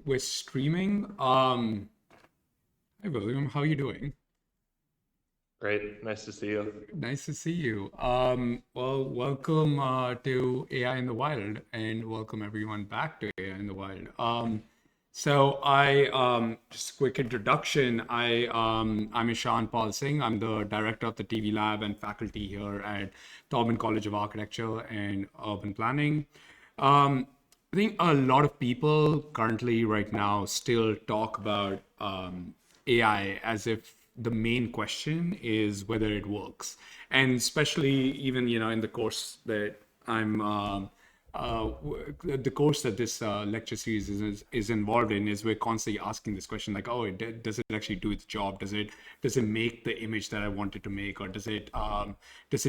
We're streaming. Hi William, how are you doing? Great. Nice to see you. Nice to see you. Well, welcome to AI in the Wild, and welcome everyone back to AI in the Wild. Just a quick introduction. I'm Ishan Paul Singh. I'm the director of the TV lab and faculty here at Tobin College of Architecture and Urban Planning. I think a lot of people currently, right now, still talk about AI as if the main question is whether it works, and especially even in the course that I'm the course that this lecture series is involved in is we're constantly asking this question like, oh, does it actually do its job? Does it make the image that I wanted to make, or does it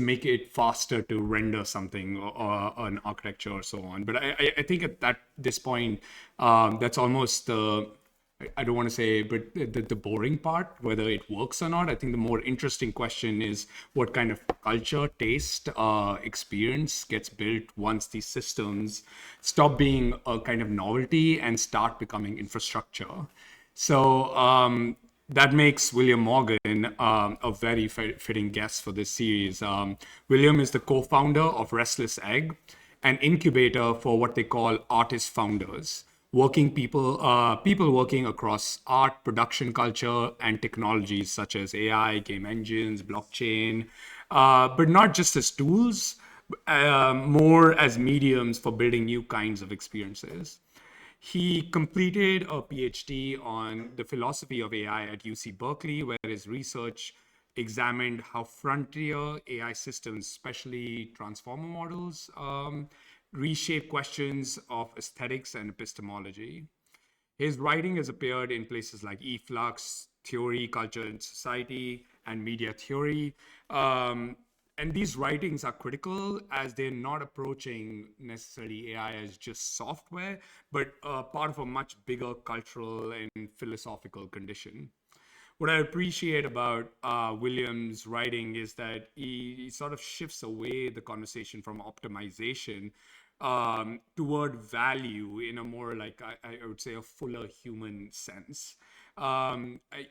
make it faster to render something or an architecture or so on? But I think at this point, that's almost the I don't want to say, but the boring part, whether it works or not. I think the more interesting question is what kind of culture, taste, experience gets built once these systems stop being a kind of novelty and start becoming infrastructure. That makes William Morgan a very fitting guest for this series. William is the co-founder of Restless Egg, an incubator for what they call artist founders, working people working across art, production culture, and technologies such as AI, game engines, blockchain, but not just as tools, more as mediums for building new kinds of experiences. He completed a PhD on the philosophy of AI at UC Berkeley, where his research examined how frontier AI systems, especially transformer models, reshape questions of aesthetics and epistemology. His writing has appeared in places like Eflux, Theory, Culture and Society, and Media Theory. And these writings are critical as they're not approaching necessarily AI as just software, but part of a much bigger cultural and philosophical condition. What I appreciate about Williams' writing is that he sort of shifts away the conversation from optimization toward value in a more like I would say a fuller human sense.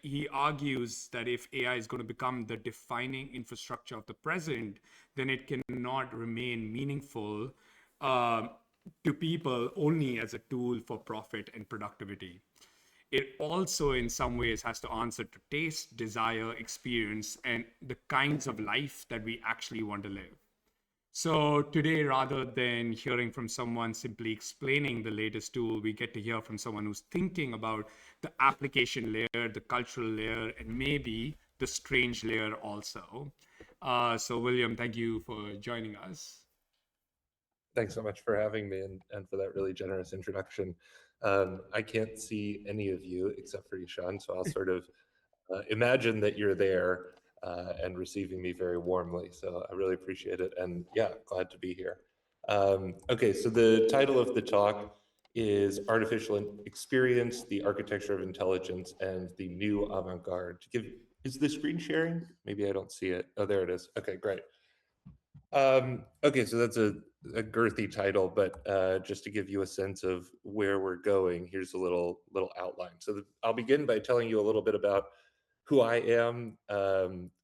He argues that if AI is going to become the defining infrastructure of the present, then it cannot remain meaningful uh, to people only as a tool for profit and productivity. It also, in some ways, has to answer to taste, desire, experience, and the kinds of life that we actually want to live. So today, rather than hearing from someone simply explaining the latest tool, we get to hear from someone who's thinking about the application layer, the cultural layer, and maybe the strange layer also. So, William, thank you for joining us. Thanks so much for having me and for that really generous introduction. I can't see any of you except for Ishan, so I'll sort of imagine that you're there and receiving me very warmly. So I really appreciate it. And yeah, glad to be here. Okay, so the title of the talk is Artificial Experience, the Architecture of Intelligence, and the New Avant-Garde. Is the screen sharing? Maybe I don't see it. Oh, there it is. Okay, great. Okay, so that's a girthy title, but just to give you a sense of where we're going, here's a little outline. I'll begin by telling you a little bit about who I am,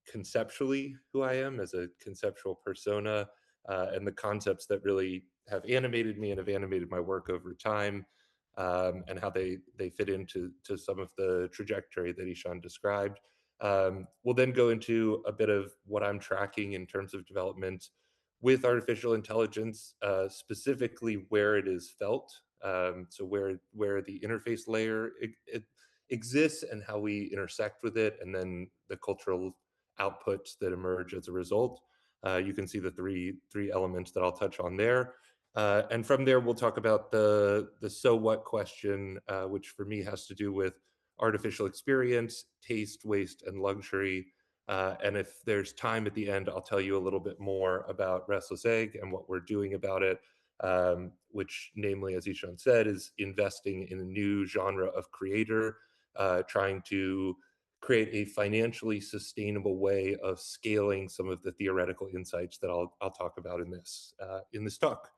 conceptually, who I am as a conceptual persona, and the concepts that really have animated me and have animated my work over time, and how they fit into some of the trajectory that Ishan described. We'll then go into a bit of what I'm tracking in terms of development with artificial intelligence, specifically where it is felt. So where the interface layer it exists and how we intersect with it, and then the cultural outputs that emerge as a result. You can see the three elements that I'll touch on there. And from there, we'll talk about the so what question, which for me has to do with artificial experience, taste, waste, and luxury. And if there's time at the end, I'll tell you a little bit more about Restless Egg and what we're doing about it, which, namely, as Ishan said, is investing in a new genre of creator, trying to create a financially sustainable way of scaling some of the theoretical insights that I'll talk about in this talk.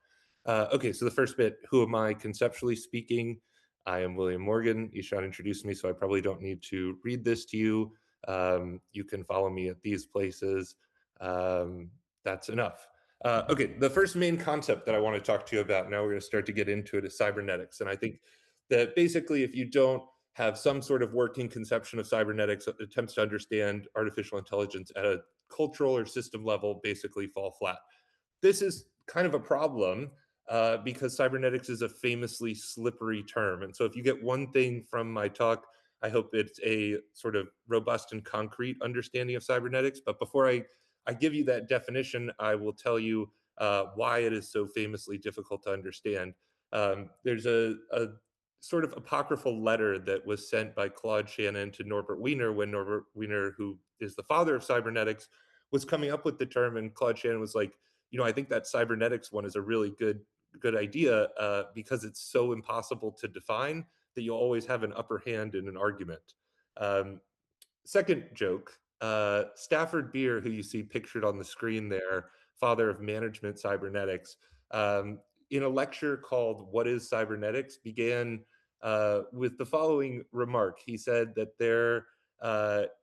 Okay, so the first bit, who am I conceptually speaking? I am William Morgan. Ishan introduced me, so I probably don't need to read this to you. You can follow me at these places. That's enough. Okay, the first main concept that I want to talk to you about, now we're going to start to get into it, is cybernetics. And I think that basically, if you don't have some sort of working conception of cybernetics, attempts to understand artificial intelligence at a cultural or system level basically fall flat. This is kind of a problem because cybernetics is a famously slippery term. And so if you get one thing from my talk, I hope it's a sort of robust and concrete understanding of cybernetics. But before I give you that definition, I will tell you why it is so famously difficult to understand. There's a sort of apocryphal letter that was sent by Claude Shannon to Norbert Wiener when Norbert Wiener, who is the father of cybernetics, was coming up with the term. And Claude Shannon was like, I think that cybernetics one is a really good idea because it's so impossible to define that you'll always have an upper hand in an argument. Um, Second joke, Stafford Beer, who you see pictured on the screen there, father of management cybernetics, in a lecture called What is Cybernetics, began with the following remark. He said that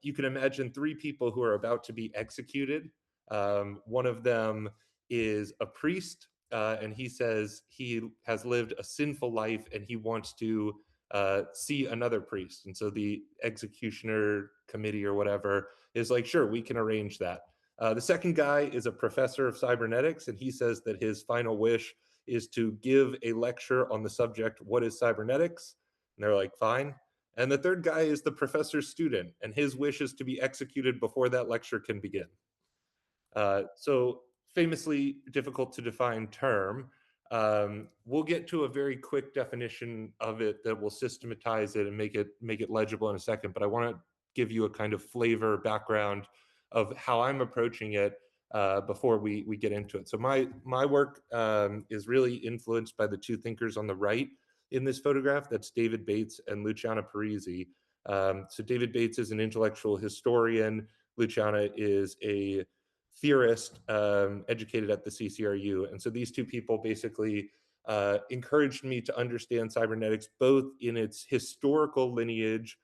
you can imagine three people who are about to be executed. One of them is a priest, and he says he has lived a sinful life and he wants to see another priest. And so the executioner committee or whatever is like, sure, we can arrange that. The second guy is a professor of cybernetics, and he says that his final wish is to give a lecture on the subject, what is cybernetics? And they're like, fine. And the third guy is the professor's student, and his wish is to be executed before that lecture can begin. So famously difficult to define term. We'll get to a very quick definition of it that will systematize it and make it legible in a second. But I want to give you a kind of flavor background of how I'm approaching it before we get into it. So my work is really influenced by the two thinkers on the right in this photograph. That's David Bates and Luciana Parisi. So David Bates is an intellectual historian. Luciana is a theorist educated at the CCRU. And so these two people basically encouraged me to understand cybernetics both in its historical lineage,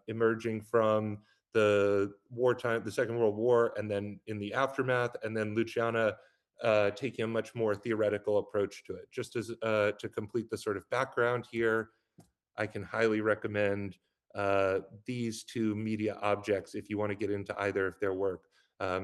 emerging from the wartime, the Second World War, and then in the aftermath, and then Luciana taking a much more theoretical approach to it. Just as to complete the sort of background here, I can highly recommend these two media objects if you want to get into either of their work.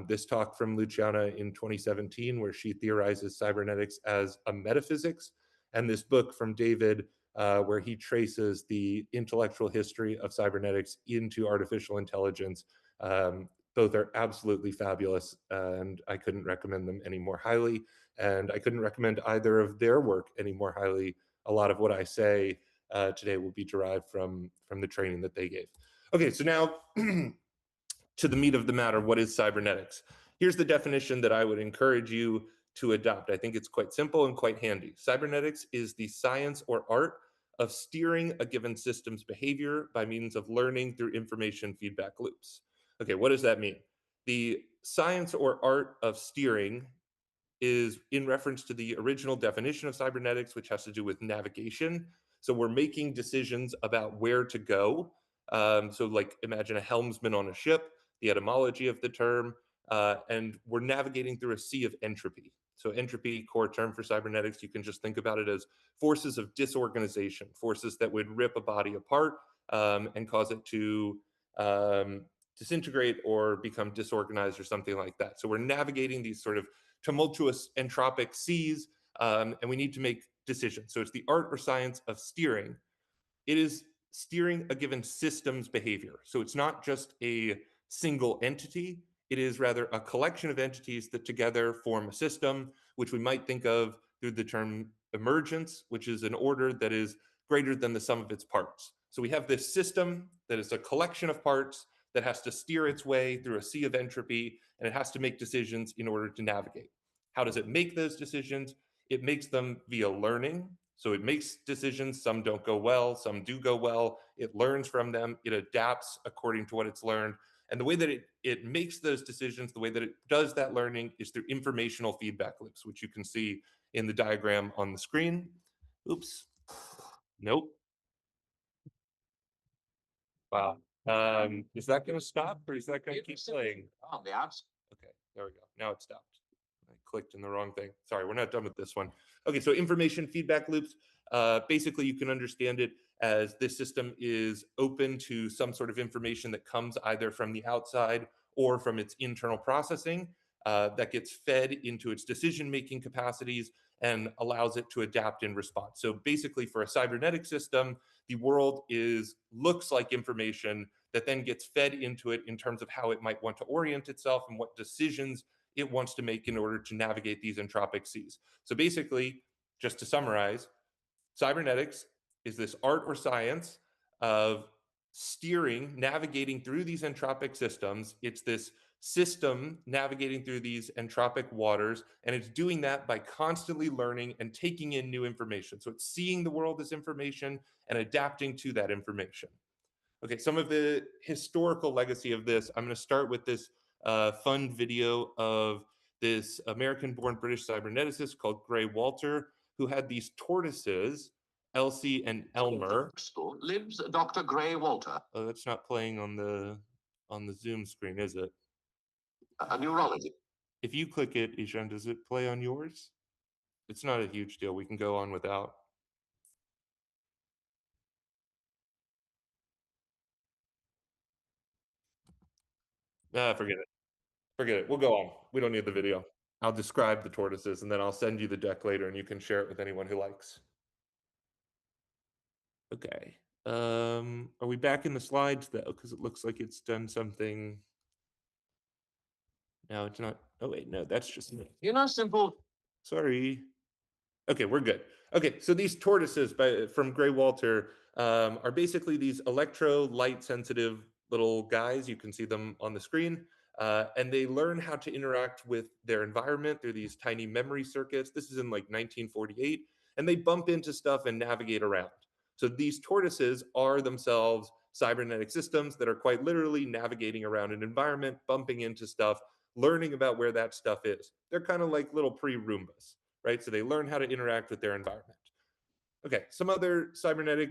This talk from Luciana in 2017, where she theorizes cybernetics as a metaphysics, and this book from David, where he traces the intellectual history of cybernetics into artificial intelligence. Both are absolutely fabulous, and I couldn't recommend them any more highly. And I couldn't recommend either of their work any more highly. A lot of what I say today will be derived from the training that they gave. Okay, so now to the meat of the matter, what is cybernetics? Here's the definition that I would encourage you to adopt. I think it's quite simple and quite handy. Cybernetics is the science or art of steering a given system's behavior by means of learning through information feedback loops. Okay, what does that mean? The science or art of steering is in reference to the original definition of cybernetics, which has to do with navigation. So we're making decisions about where to go. So like imagine a helmsman on a ship, the etymology of the term, and we're navigating through a sea of entropy. So entropy, core term for cybernetics, you can just think about it as forces of disorganization, forces that would rip a body apart and cause it to disintegrate or become disorganized or something like that. So we're navigating these sort of tumultuous entropic seas, and we need to make decisions. So it's the art or science of steering. It is steering a given system's behavior. So it's not just a single entity, it is rather a collection of entities that together form a system, which we might think of through the term emergence, which is an order that is greater than the sum of its parts. So we have this system that is a collection of parts that has to steer its way through a sea of entropy, and it has to make decisions in order to navigate. How does it make those decisions? It makes them via learning. So it makes decisions. Some don't go well, some do go well. It learns from them. It adapts according to what it's learned. And the way that it makes those decisions, the way that it does that learning is through informational feedback loops, which you can see in the diagram on the screen. Oops. Nope. Wow. Is that going to stop or is that going to keep playing? Oh, the apps. Okay, there we go. Now it stopped. I clicked in the wrong thing. Sorry, we're not done with this one. Okay, so information feedback loops. Basically, you can understand it as this system is open to some sort of information that comes either from the outside or from its internal processing that gets fed into its decision-making capacities and allows it to adapt in response. So basically, for a cybernetic system, the world looks like information that then gets fed into it in terms of how it might want to orient itself and what decisions it wants to make in order to navigate these entropic seas. So basically, just to summarize, cybernetics is this art or science of steering, navigating through these entropic systems. It's this system navigating through these entropic waters, and it's doing that by constantly learning and taking in new information. So it's seeing the world as information and adapting to that information. Okay, some of the historical legacy of this, I'm going to start with this fun video of this American-born British cyberneticist called Gray Walter, who had these tortoises, Elsie and Elmer. School lives Dr. Gray Walter. Oh, that's not playing on the Zoom screen, is it? A neurologist. If you click it, Ishan, does it play on yours? It's not a huge deal. We can go on without. Forget it. Forget it. We'll go on. We don't need the video. I'll describe the tortoises and then I'll send you the deck later and you can share it with anyone who likes. Okay. Are we back in the slides though? Because it looks like it's done something. No, it's not. Oh wait, no, that's just me. Simple. Sorry. Okay, we're good. Okay, so these tortoises from Gray Walter are basically these electro-light sensitive little guys. You can see them on the screen. And they learn how to interact with their environment through these tiny memory circuits. This is in like 1948. And they bump into stuff and navigate around. So these tortoises are themselves cybernetic systems that are quite literally navigating around an environment, bumping into stuff, learning about where that stuff is. They're kind of like little pre-Roombas, right? So they learn how to interact with their environment. Okay, some other cybernetic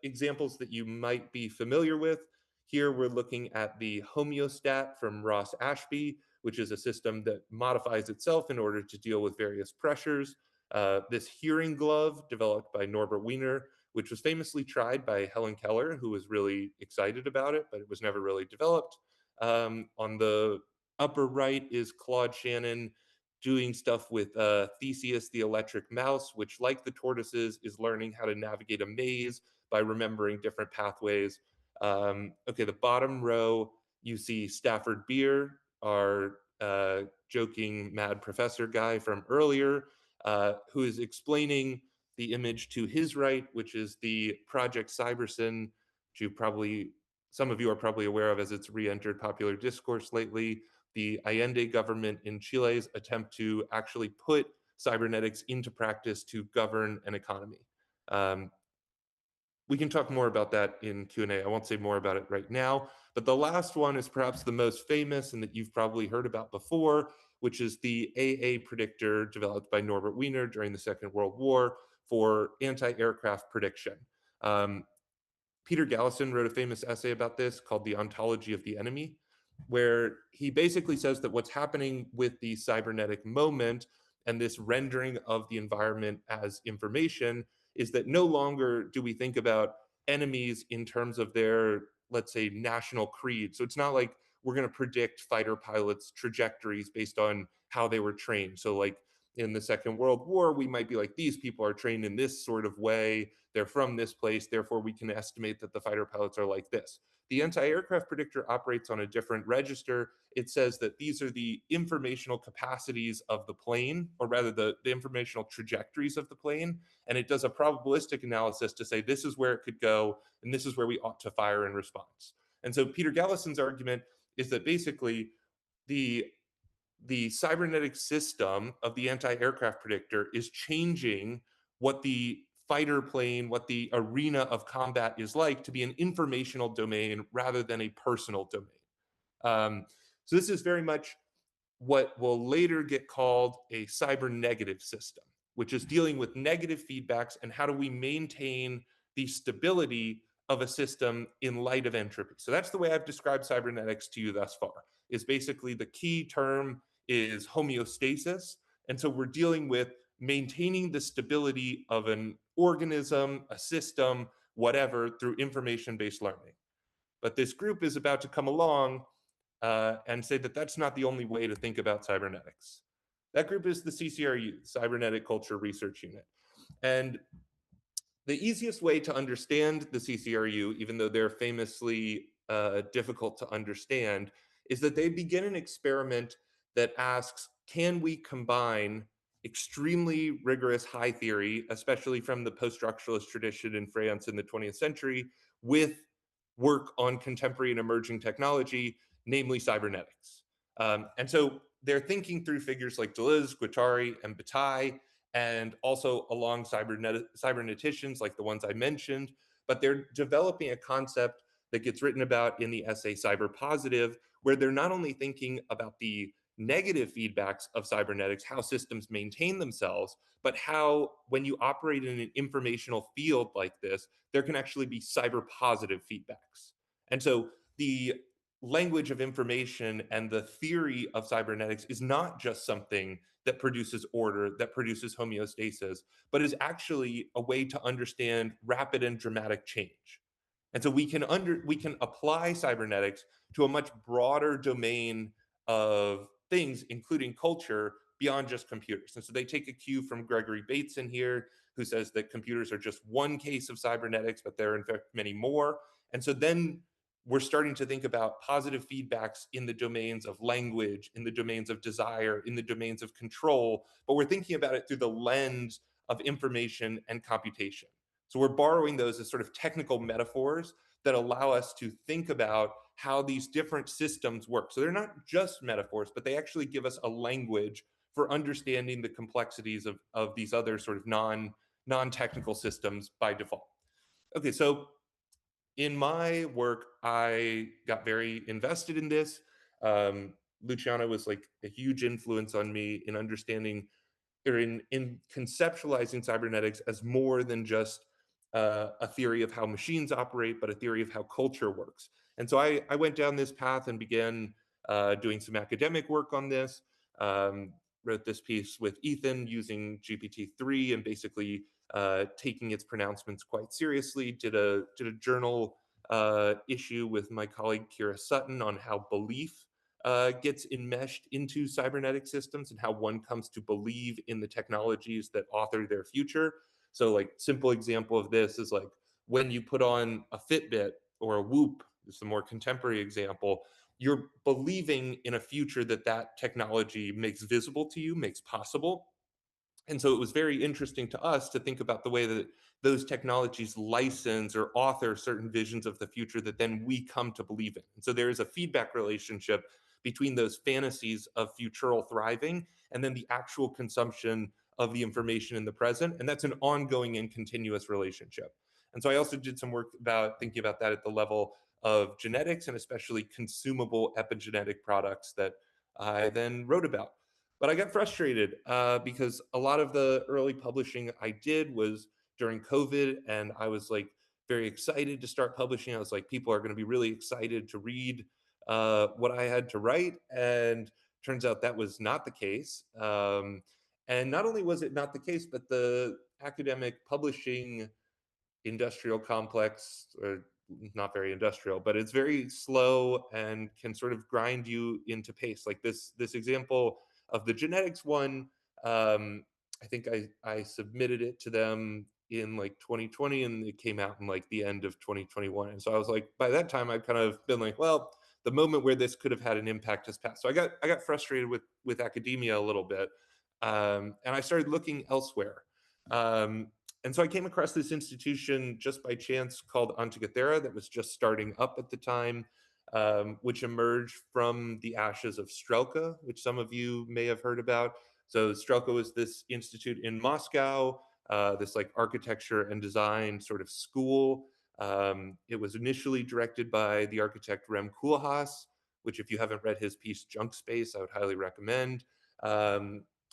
examples that you might be familiar with. Here we're looking at the homeostat from Ross Ashby, which is a system that modifies itself in order to deal with various pressures. This hearing glove developed by Norbert Wiener, which was famously tried by Helen Keller, who was really excited about it, but it was never really developed. On the upper right is Claude Shannon doing stuff with Theseus the electric mouse, which, like the tortoises, is learning how to navigate a maze by remembering different pathways. Okay, the bottom row, you see Stafford Beer, our joking mad professor guy from earlier, who is explaining the image to his right, which is the Project Cybersyn, which some of you are probably aware of as it's re-entered popular discourse lately. The Allende government in Chile's attempt to actually put cybernetics into practice to govern an economy. We can talk more about that in Q&A. I won't say more about it right now, but the last one is perhaps the most famous and that you've probably heard about before, which is the AA predictor developed by Norbert Wiener during the Second World War for anti-aircraft prediction. Peter Gallison wrote a famous essay about this called The Ontology of the Enemy, where he basically says that what's happening with the cybernetic moment and this rendering of the environment as information is that no longer do we think about enemies in terms of their, let's say, national creed. So it's not like we're going to predict fighter pilots' trajectories based on how they were trained. So like in the Second World War, we might be like, these people are trained in this sort of way. They're from this place. Therefore, we can estimate that the fighter pilots are like this. The anti-aircraft predictor operates on a different register. It says that these are the informational capacities of the plane, or rather the informational trajectories of the plane. And it does a probabilistic analysis to say this is where it could go, and this is where we ought to fire in response. And so Peter Gallison's argument is that basically the cybernetic system of the anti-aircraft predictor is changing what the fighter plane, what the arena of combat is like to be an informational domain rather than a personal domain. So this is very much what will later get called a cyber negative system, which is dealing with negative feedbacks and how do we maintain the stability of a system in light of entropy. So that's the way I've described cybernetics to you thus far. Is basically the key term is homeostasis. And so we're dealing with maintaining the stability of an organism, a system, whatever, through information-based learning. But this group is about to come along and say that that's not the only way to think about cybernetics. That group is the CCRU, Cybernetic Culture Research Unit. And the easiest way to understand the CCRU, even though they're famously difficult to understand, is that they begin an experiment that asks, can we combine extremely rigorous high theory, especially from the post-structuralist tradition in France in the 20th century, with work on contemporary and emerging technology, namely cybernetics. And so they're thinking through figures like Deleuze, Guattari, and Bataille, and also along cyberneticians like the ones I mentioned, but they're developing a concept that gets written about in the essay Cyber Positive, where they're not only thinking about the negative feedbacks of cybernetics, how systems maintain themselves, but how when you operate in an informational field like this, there can actually be cyber positive feedbacks. And so the language of information and the theory of cybernetics is not just something that produces order, that produces homeostasis, but is actually a way to understand rapid and dramatic change. And so we can apply cybernetics to a much broader domain of things, including culture, beyond just computers. And so they take a cue from Gregory Bateson here, who says that computers are just one case of cybernetics, but there are in fact many more. And so then we're starting to think about positive feedbacks in the domains of language, in the domains of desire, in the domains of control, but we're thinking about it through the lens of information and computation. So we're borrowing those as sort of technical metaphors that allow us to think about how these different systems work. So they're not just metaphors, but they actually give us a language for understanding the complexities of these other sort of non-technical systems by default. Okay, so in my work, I got very invested in this. Um, Luciana was like a huge influence on me in understanding or in conceptualizing cybernetics as more than just a theory of how machines operate, but a theory of how culture works. And so I went down this path and began doing some academic work on this. Um, Wrote this piece with Ethan using GPT-3 and basically taking its pronouncements quite seriously. Did a journal issue with my colleague Kira Sutton on how belief gets enmeshed into cybernetic systems and how one comes to believe in the technologies that author their future. So, like, simple example of this is like when you put on a Fitbit or a Whoop, this is a more contemporary example, you're believing in a future that that technology makes visible to you, makes possible. And so it was very interesting to us to think about the way that those technologies license or author certain visions of the future that then we come to believe in. And so there is a feedback relationship between those fantasies of futural thriving and then the actual consumption of the information in the present. And that's an ongoing and continuous relationship. And so I also did some work about thinking about that at the level of genetics and especially consumable epigenetic products that I then wrote about. But I got frustrated because a lot of the early publishing I did was during COVID, and I was like very excited to start publishing. I was like, people are going to be really excited to read what I had to write, and turns out that was not the case. And not only was it not the case, but the academic publishing industrial complex, or not very industrial, but it's very slow and can sort of grind you into pace. Like this example of the genetics one, I think I submitted it to them in like 2020 and it came out in like the end of 2021. And so I was like, by that time I'd kind of been like, well, the moment where this could have had an impact has passed. So I got frustrated with academia a little bit. And I started looking elsewhere. Um, and so I came across this institution just by chance called Antikythera that was just starting up at the time, which emerged from the ashes of Strelka, which some of you may have heard about. So Strelka was this institute in Moscow, this like architecture and design sort of school. It was initially directed by the architect Rem Koolhaas, which if you haven't read his piece Junk Space, I would highly recommend.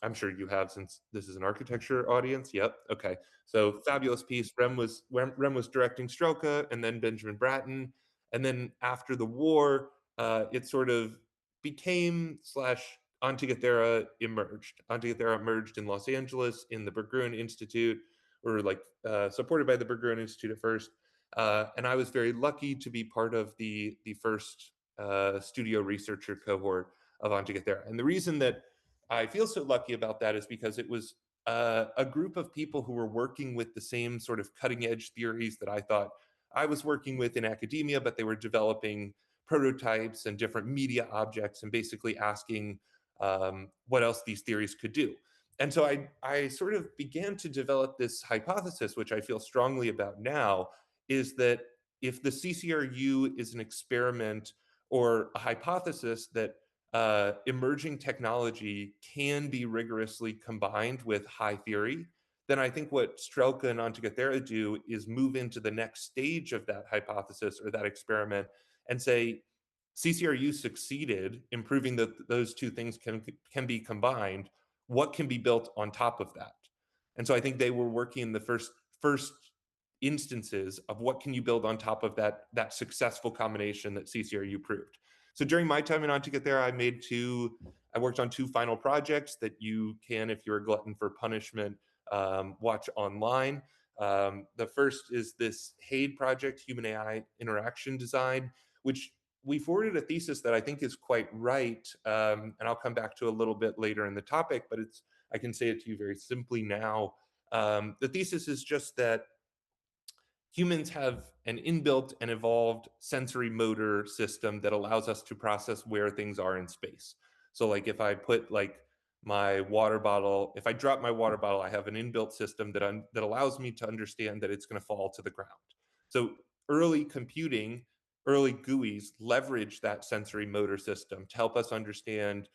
I'm sure you have, since this is an architecture audience. Yep. Okay. So fabulous piece. Rem was directing Strelka, and then Benjamin Bratton, and then after the war, it sort of became slash Antikythera emerged. Antikythera emerged in Los Angeles in the Berggruen Institute, or like supported by the Berggruen Institute at first. And I was very lucky to be part of the first studio researcher cohort of Antikythera. And the reason that I feel so lucky about that is because it was a group of people who were working with the same sort of cutting edge theories that I thought I was working with in academia, but they were developing prototypes and different media objects and basically asking what else these theories could do. And so I sort of began to develop this hypothesis, which I feel strongly about now, is that if the CCRU is an experiment or a hypothesis that emerging technology can be rigorously combined with high theory, then I think what Strelka and Antikythera do is move into the next stage of that hypothesis or that experiment and say, CCRU succeeded in proving that those two things can be combined. What can be built on top of that? And so I think they were working in the first instances of what can you build on top of that successful combination that CCRU proved. So during my time in Antikythera, I worked on two final projects that you can, if you're a glutton for punishment, watch online. The first is this HAID project, Human AI Interaction Design, which we forwarded a thesis that I think is quite right, and I'll come back to a little bit later in the topic, but I can say it to you very simply now. The thesis is just that humans have an inbuilt and evolved sensory motor system that allows us to process where things are in space. So like if I put like my water bottle, if I drop my water bottle, I have an inbuilt system that allows me to understand that it's going to fall to the ground. So early computing, early GUIs leverage that sensory motor system to help us understand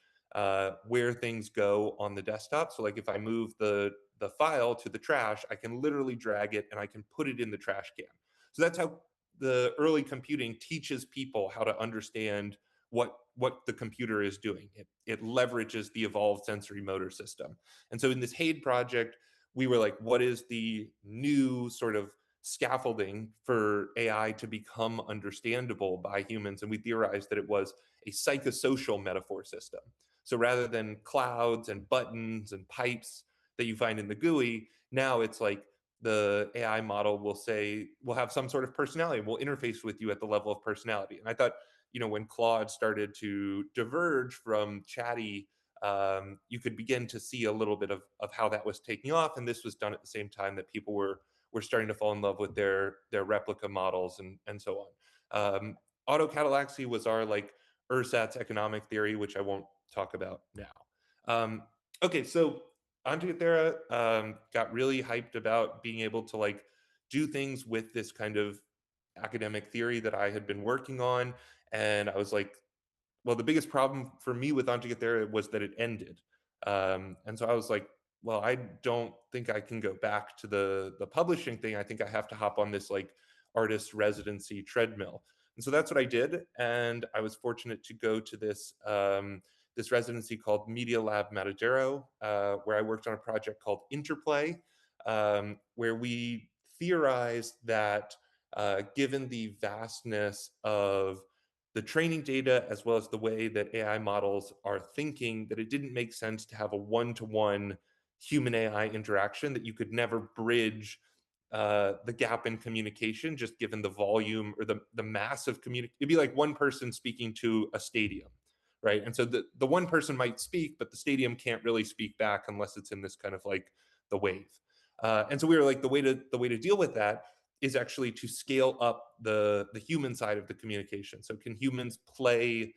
where things go on the desktop. So like if I move the file to the trash, I can literally drag it and I can put it in the trash can. So that's how the early computing teaches people how to understand what the computer is doing. It leverages the evolved sensory motor system. And so in this HAID project, we were like, what is the new sort of scaffolding for AI to become understandable by humans? And we theorized that it was a psychosocial metaphor system. So rather than clouds and buttons and pipes that you find in the GUI, now it's like the AI model will say, will have some sort of personality, will interface with you at the level of personality. And I thought, when Claude started to diverge from chatty, you could begin to see a little bit of how that was taking off. And this was done at the same time that people were starting to fall in love with their replica models and so on. Autocatallaxy was our like ersatz economic theory, which I won't talk about now. Okay, so Antikythera got really hyped about being able to like do things with this kind of academic theory that I had been working on. And I was like, well, the biggest problem for me with Antikythera was that it ended. And so I was like, well, I don't think I can go back to the publishing thing. I think I have to hop on this like artist residency treadmill. And so that's what I did. And I was fortunate to go to this residency called Media Lab Matadero, where I worked on a project called Interplay, where we theorized that given the vastness of the training data as well as the way that AI models are thinking, that it didn't make sense to have a one-to-one human AI interaction, that you could never bridge the gap in communication, just given the volume or the mass of communication. It'd be like one person speaking to a stadium, right? And so the one person might speak, but the stadium can't really speak back unless it's in this kind of like the wave. And so we were like, the way to deal with that is actually to scale up the human side of the communication. So can humans play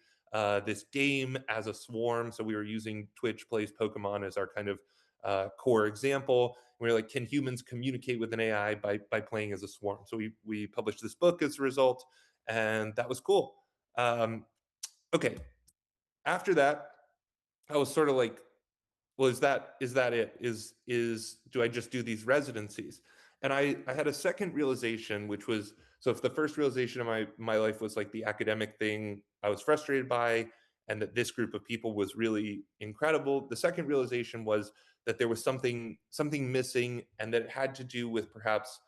this game as a swarm? So we were using Twitch Plays Pokemon as our kind of core example. We were like, can humans communicate with an AI by playing as a swarm? So we published this book as a result, and that was cool. Okay, after that, I was sort of like, well, is that it? Is do I just do these residencies? And I had a second realization, which was, so if the first realization of my life was like the academic thing I was frustrated by, and that this group of people was really incredible. The second realization was that there was something missing, and that it had to do with perhaps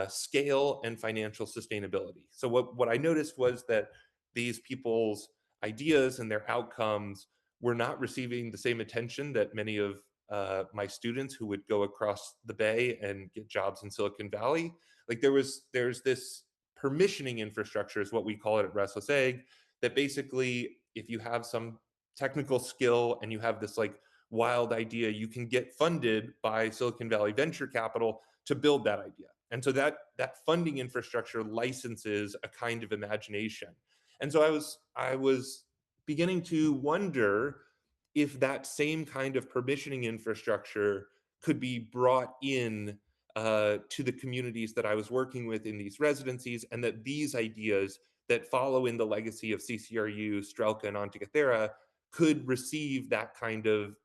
scale and financial sustainability. So what I noticed was that these people's ideas and their outcomes were not receiving the same attention that many of my students who would go across the bay and get jobs in Silicon Valley. Like there's this permissioning infrastructure, is what we call it at Restless Egg, that basically, if you have some technical skill and you have this like wild idea, you can get funded by Silicon Valley venture capital to build that idea. And so that funding infrastructure licenses a kind of imagination. And so I was beginning to wonder if that same kind of permissioning infrastructure could be brought in to the communities that I was working with in these residencies, and that these ideas that follow in the legacy of CCRU, Strelka, and Antikythera could receive that kind of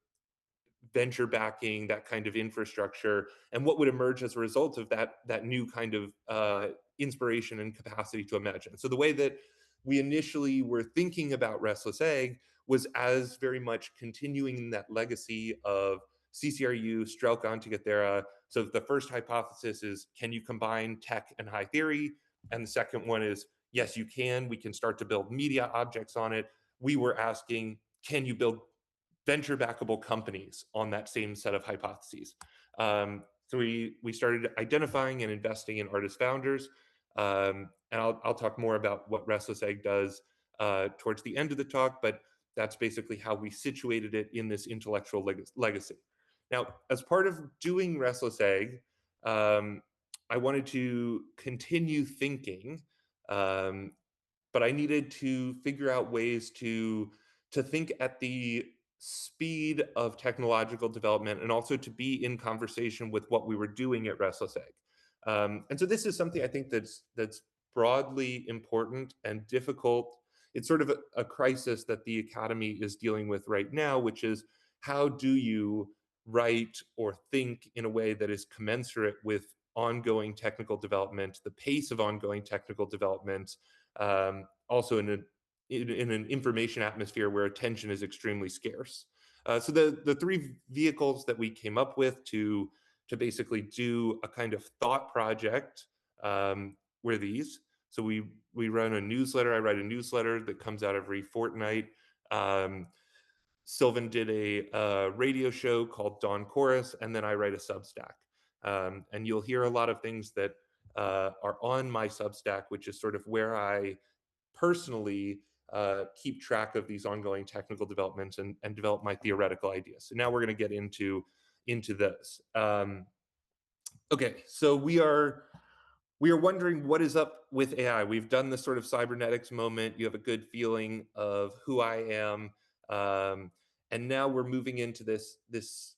venture backing, that kind of infrastructure, and what would emerge as a result of that new kind of inspiration and capacity to imagine. So the way that we initially were thinking about Restless Egg was as very much continuing that legacy of CCRU, Strelka, Antikythera. So the first hypothesis is, can you combine tech and high theory? And the second one is, yes, you can. We can start to build media objects on it. We were asking, can you build venture backable companies on that same set of hypotheses? So we started identifying and investing in artist founders. And I'll talk more about what Restless Egg does towards the end of the talk, but that's basically how we situated it in this intellectual legacy. Now, as part of doing Restless Egg, I wanted to continue thinking, um, but I needed to figure out ways to think at the speed of technological development, and also to be in conversation with what we were doing at Restless Egg. And so this is something I think that's broadly important and difficult. It's sort of a crisis that the academy is dealing with right now, which is, how do you write or think in a way that is commensurate with ongoing technical development, the pace of ongoing technical development, also in an information atmosphere where attention is extremely scarce. So the three vehicles that we came up with to basically do a kind of thought project were these. So we run a newsletter. I write a newsletter that comes out every fortnight. Sylvan did a radio show called Dawn Chorus, and then I write a Substack. And you'll hear a lot of things that are on my Substack, which is sort of where I personally keep track of these ongoing technical developments and develop my theoretical ideas. So now we're going to get into this. Okay, so we are wondering what is up with AI. We've done this sort of cybernetics moment. You have a good feeling of who I am, and now we're moving into this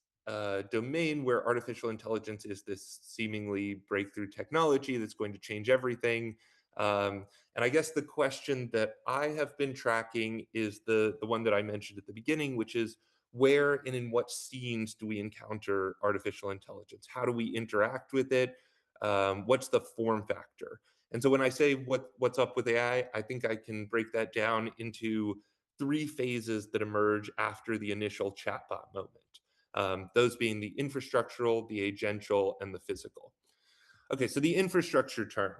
domain where artificial intelligence is this seemingly breakthrough technology that's going to change everything. And I guess the question that I have been tracking is the one that I mentioned at the beginning, which is, where and in what scenes do we encounter artificial intelligence? How do we interact with it? What's the form factor? And so when I say what's up with AI, I think I can break that down into three phases that emerge after the initial chatbot moment. Those being the infrastructural, the agential, and the physical. Okay, so the infrastructure turn.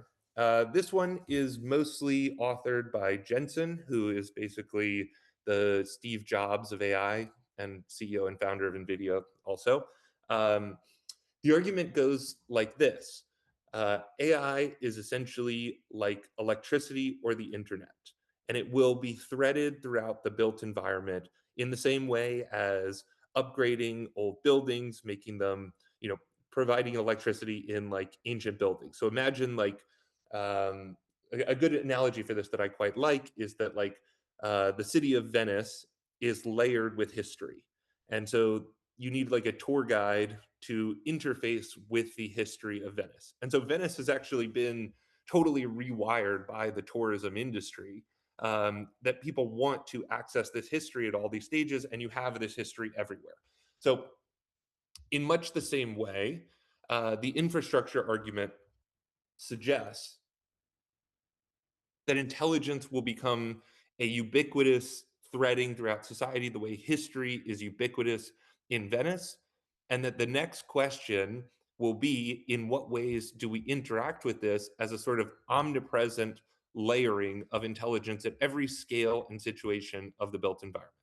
This one is mostly authored by Jensen, who is basically the Steve Jobs of AI and CEO and founder of NVIDIA also. The argument goes like this. AI is essentially like electricity or the internet, and it will be threaded throughout the built environment in the same way as upgrading old buildings, making them, providing electricity in like ancient buildings. So imagine like a good analogy for this that I quite like is that like the city of Venice is layered with history. And so you need like a tour guide to interface with the history of Venice. And so Venice has actually been totally rewired by the tourism industry, that people want to access this history at all these stages, and you have this history everywhere. So in much the same way, the infrastructure argument suggests that intelligence will become a ubiquitous threading throughout society, the way history is ubiquitous in Venice, and that the next question will be, in what ways do we interact with this as a sort of omnipresent layering of intelligence at every scale and situation of the built environment?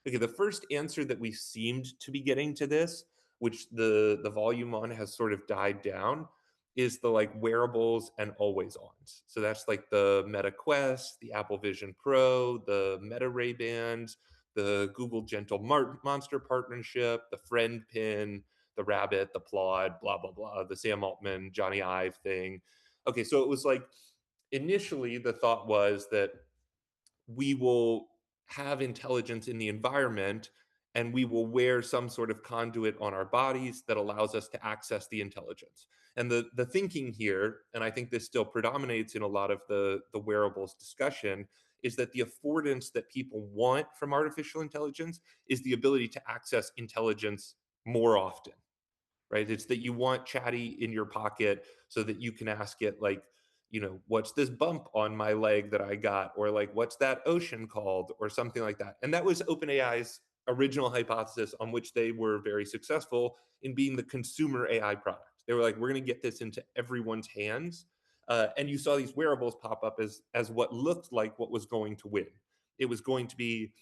Okay, the first answer that we seemed to be getting to this, which the volume on has sort of died down, is the like wearables and always ons. So that's like the Meta Quest, the Apple Vision Pro, the Meta Ray Band, the Google Gentle Monster partnership, the Friend Pin, the Rabbit, the Plod, blah blah blah, the Sam Altman, Johnny Ive thing. Okay, so it was like initially the thought was that we will have intelligence in the environment and we will wear some sort of conduit on our bodies that allows us to access the intelligence. And the thinking here, and I think this still predominates in a lot of the wearables discussion, is that the affordance that people want from artificial intelligence is the ability to access intelligence more often, right? It's that you want chatty in your pocket so that you can ask it, like, what's this bump on my leg that I got? Or like, what's that ocean called? Or something like that. And that was OpenAI's original hypothesis on which they were very successful in being the consumer AI product. They were like, we're going to get this into everyone's hands. And you saw these wearables pop up as what looked like what was going to win. It was going to be,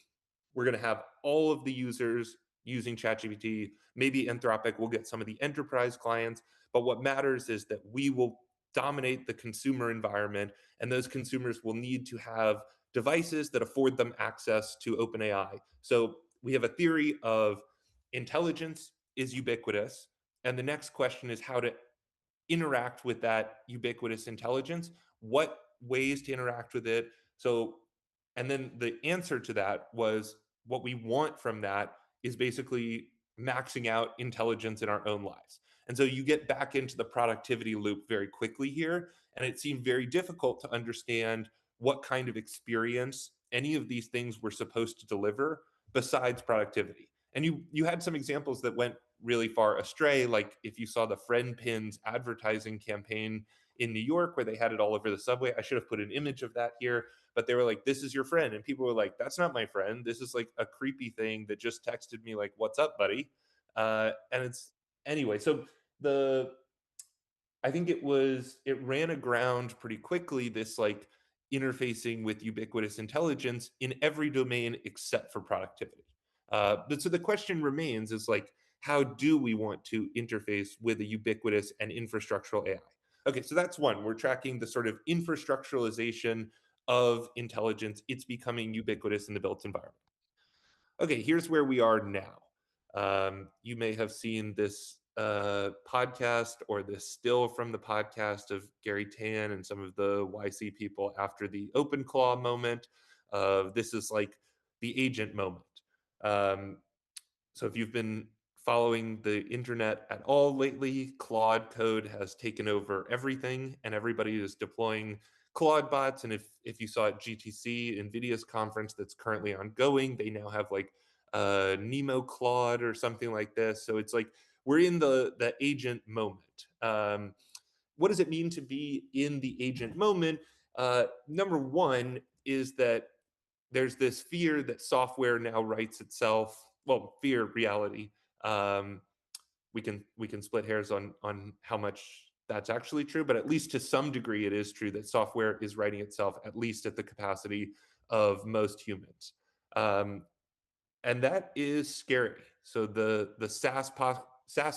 we're going to have all of the users using ChatGPT. Maybe Anthropic will get some of the enterprise clients, but what matters is that we will dominate the consumer environment, and those consumers will need to have devices that afford them access to OpenAI. So we have a theory of intelligence is ubiquitous, and the next question is how to interact with that ubiquitous intelligence, what ways to interact with it. So, and then the answer to that was, what we want from that is basically maxing out intelligence in our own lives. And so you get back into the productivity loop very quickly here. And it seemed very difficult to understand what kind of experience any of these things were supposed to deliver besides productivity. And you had some examples that went really far astray, like if you saw the Friend Pins advertising campaign in New York where they had it all over the subway. I should have put an image of that here, but they were like, this is your friend. And people were like, that's not my friend. This is like a creepy thing that just texted me like, what's up, buddy? And it's anyway, so the I think it ran aground pretty quickly, this like interfacing with ubiquitous intelligence in every domain except for productivity. But so the question remains is like, how do we want to interface with a ubiquitous and infrastructural AI? Okay, so that's one. We're tracking the sort of infrastructuralization of intelligence. It's becoming ubiquitous in the built environment. Okay, here's where we are now. You may have seen this podcast or this still from the podcast of Gary Tan and some of the YC people after the OpenClaw moment. This is like the agent moment. Um, so if you've been following the internet at all lately, Claude code has taken over everything, and everybody is deploying Claude bots. And if you saw at GTC, NVIDIA's conference that's currently ongoing, they now have like Nemo Claude or something like this. So it's like we're in the agent moment. What does it mean to be in the agent moment? Number one is that there's this fear that software now writes itself. Well, fear, reality. Um, we can split hairs on how much that's actually true, but at least to some degree, it is true that software is writing itself, at least at the capacity of most humans. Um, and that is scary. So the SaaS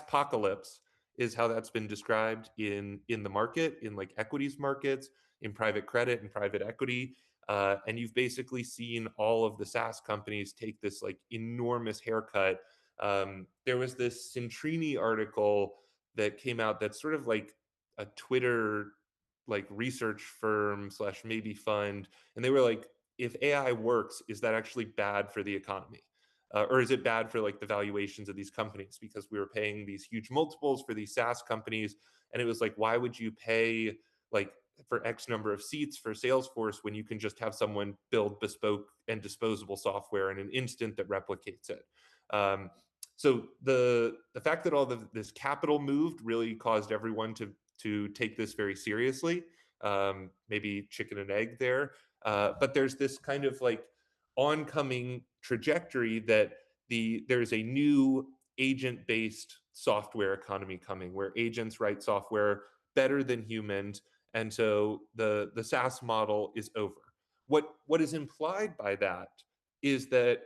apocalypse is how that's been described in the market, in like equities markets, in private credit and private equity. And you've basically seen all of the SaaS companies take this like enormous haircut. There was this Centrini article that came out that's sort of like a Twitter like research firm slash maybe fund, and they were like, if AI works, is that actually bad for the economy? Or is it bad for like the valuations of these companies, because we were paying these huge multiples for these SaaS companies, and it was like, why would you pay like for X number of seats for Salesforce when you can just have someone build bespoke and disposable software in an instant that replicates it? So the fact that all of this capital moved really caused everyone to take this very seriously. Maybe chicken and egg there, but there's this kind of like oncoming trajectory that there's a new agent-based software economy coming, where agents write software better than humans, and so the SaaS model is over. What is implied by that is that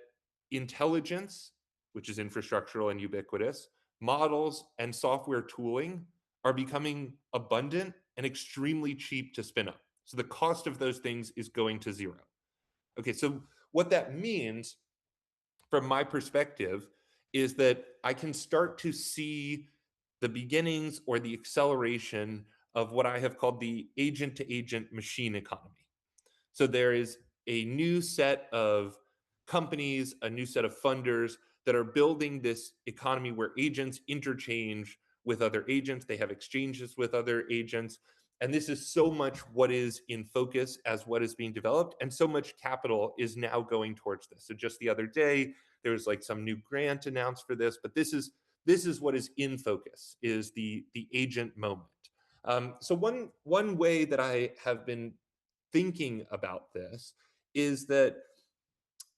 intelligence, which is infrastructural and ubiquitous, models and software tooling are becoming abundant and extremely cheap to spin up. So the cost of those things is going to zero. Okay, so what that means from my perspective is that I can start to see the beginnings or the acceleration of what I have called the agent to agent machine economy. So there is a new set of companies, a new set of funders that are building this economy where agents interchange with other agents, they have exchanges with other agents. And this is so much what is in focus as what is being developed. And so much capital is now going towards this. So just the other day, there was like some new grant announced for this, but this is what is in focus, is the agent moment. So one way that I have been thinking about this is that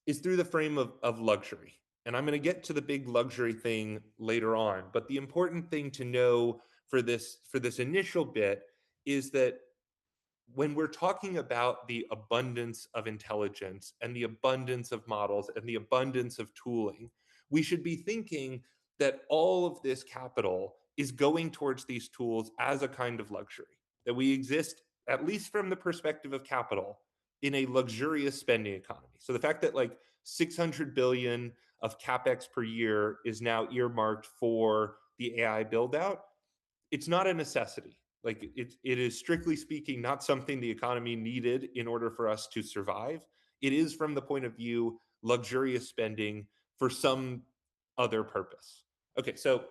is through the frame of luxury. And I'm going to get to the big luxury thing later on, but the important thing to know for this initial bit is that when we're talking about the abundance of intelligence and the abundance of models and the abundance of tooling, we should be thinking that all of this capital is going towards these tools as a kind of luxury, that we exist, at least from the perspective of capital, in a luxurious spending economy. So the fact that like 600 billion of capex per year is now earmarked for the AI build out, it's not a necessity. Like it is strictly speaking not something the economy needed in order for us to survive. It is, from the point of view, luxurious spending for some other purpose. Okay, so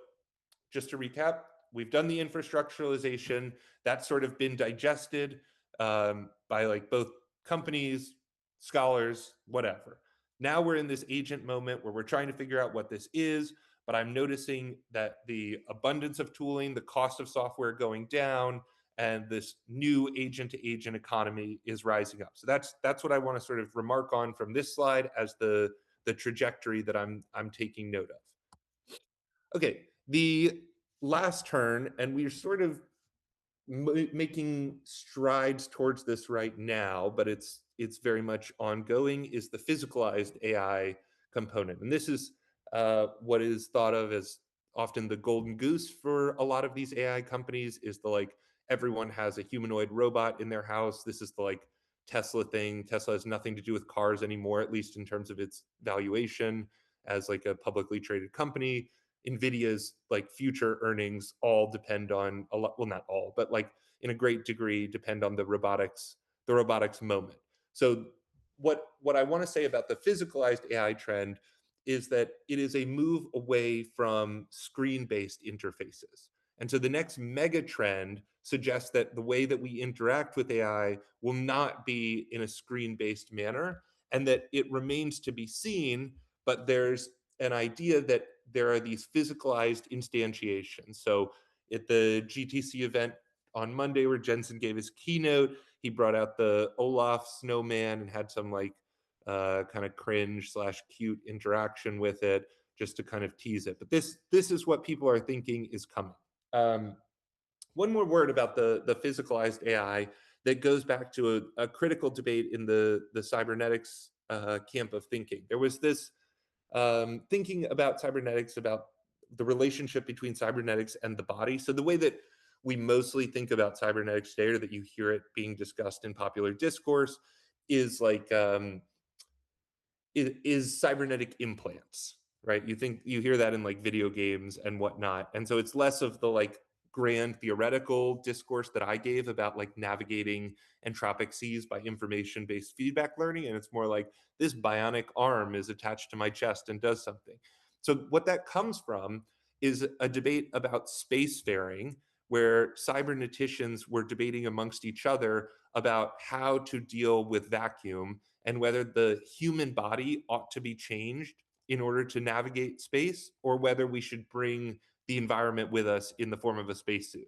just to recap, we've done the infrastructuralization. That's sort of been digested by like both companies, scholars, whatever. Now we're in this agent moment where we're trying to figure out what this is, but I'm noticing that the abundance of tooling, the cost of software going down, and this new agent to agent economy is rising up. So that's what I want to sort of remark on from this slide as the trajectory that I'm taking note of. Okay, the last turn, and we're sort of making strides towards this right now, but it's very much ongoing, is the physicalized AI component. And this is what is thought of as often the golden goose for a lot of these AI companies, is the like everyone has a humanoid robot in their house. This is the like Tesla thing. Tesla has nothing to do with cars anymore, at least in terms of its valuation as like a publicly traded company. Nvidia's like future earnings all depend on a lot, well, not all, but like in a great degree depend on the robotics moment. So what I want to say about the physicalized AI trend is that it is a move away from screen-based interfaces. And so the next mega trend suggests that the way that we interact with AI will not be in a screen-based manner, and that it remains to be seen, but there's an idea that there are these physicalized instantiations. So at the GTC event on Monday, where Jensen gave his keynote, he brought out the Olaf snowman and had some like kind of cringe / cute interaction with it, just to kind of tease it. But this is what people are thinking is coming. Um, One more word about the physicalized AI that goes back to a critical debate in the cybernetics camp of thinking. There was this thinking about cybernetics, about the relationship between cybernetics and the body. So the way that we mostly think about cybernetics today, or that you hear it being discussed in popular discourse, is like is cybernetic implants, right? You hear that in like video games and whatnot, and so it's less of the like grand theoretical discourse that I gave about like navigating entropic seas by information-based feedback learning, and it's more like this bionic arm is attached to my chest and does something. So what that comes from is a debate about spacefaring, where cyberneticians were debating amongst each other about how to deal with vacuum and whether the human body ought to be changed in order to navigate space, or whether we should bring the environment with us in the form of a spacesuit.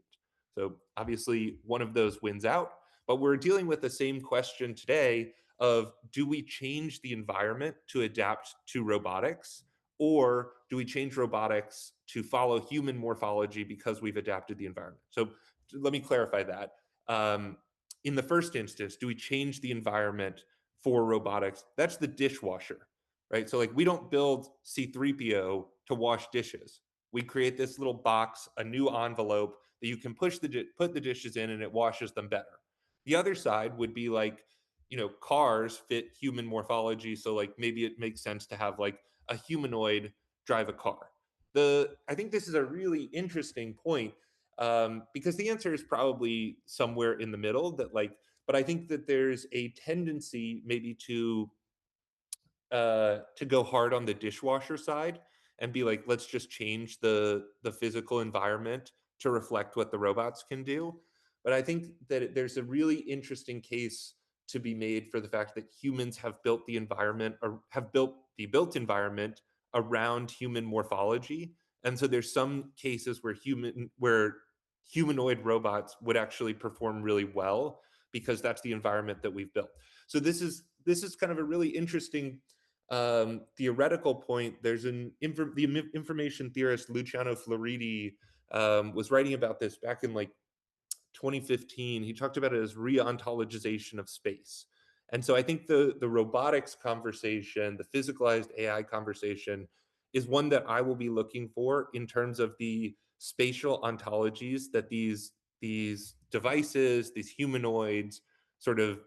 So obviously one of those wins out, but we're dealing with the same question today of, do we change the environment to adapt to robotics, or do we change robotics to follow human morphology because we've adapted the environment? So let me clarify that. In the first instance, do we change the environment for robotics? That's the dishwasher, right? So like, we don't build C3PO to wash dishes. We create this little box, a new envelope that you can put the dishes in, and it washes them better. The other side would be like, cars fit human morphology, so like maybe it makes sense to have like a humanoid drive a car. I think this is a really interesting point, because the answer is probably somewhere in the middle. But I think that there's a tendency maybe to go hard on the dishwasher side and be like, let's just change the physical environment to reflect what the robots can do. But I think that there's a really interesting case to be made for the fact that humans have built the environment, or have built the built environment around human morphology. And so there's some cases where humanoid robots would actually perform really well because that's the environment that we've built. So this is kind of a really interesting theoretical point. There's the information theorist Luciano Floridi was writing about this back in like 2015. He talked about it as re-ontologization of space. And so I think the robotics conversation, the physicalized AI conversation, is one that I will be looking for in terms of the spatial ontologies that these devices, these humanoids, sort of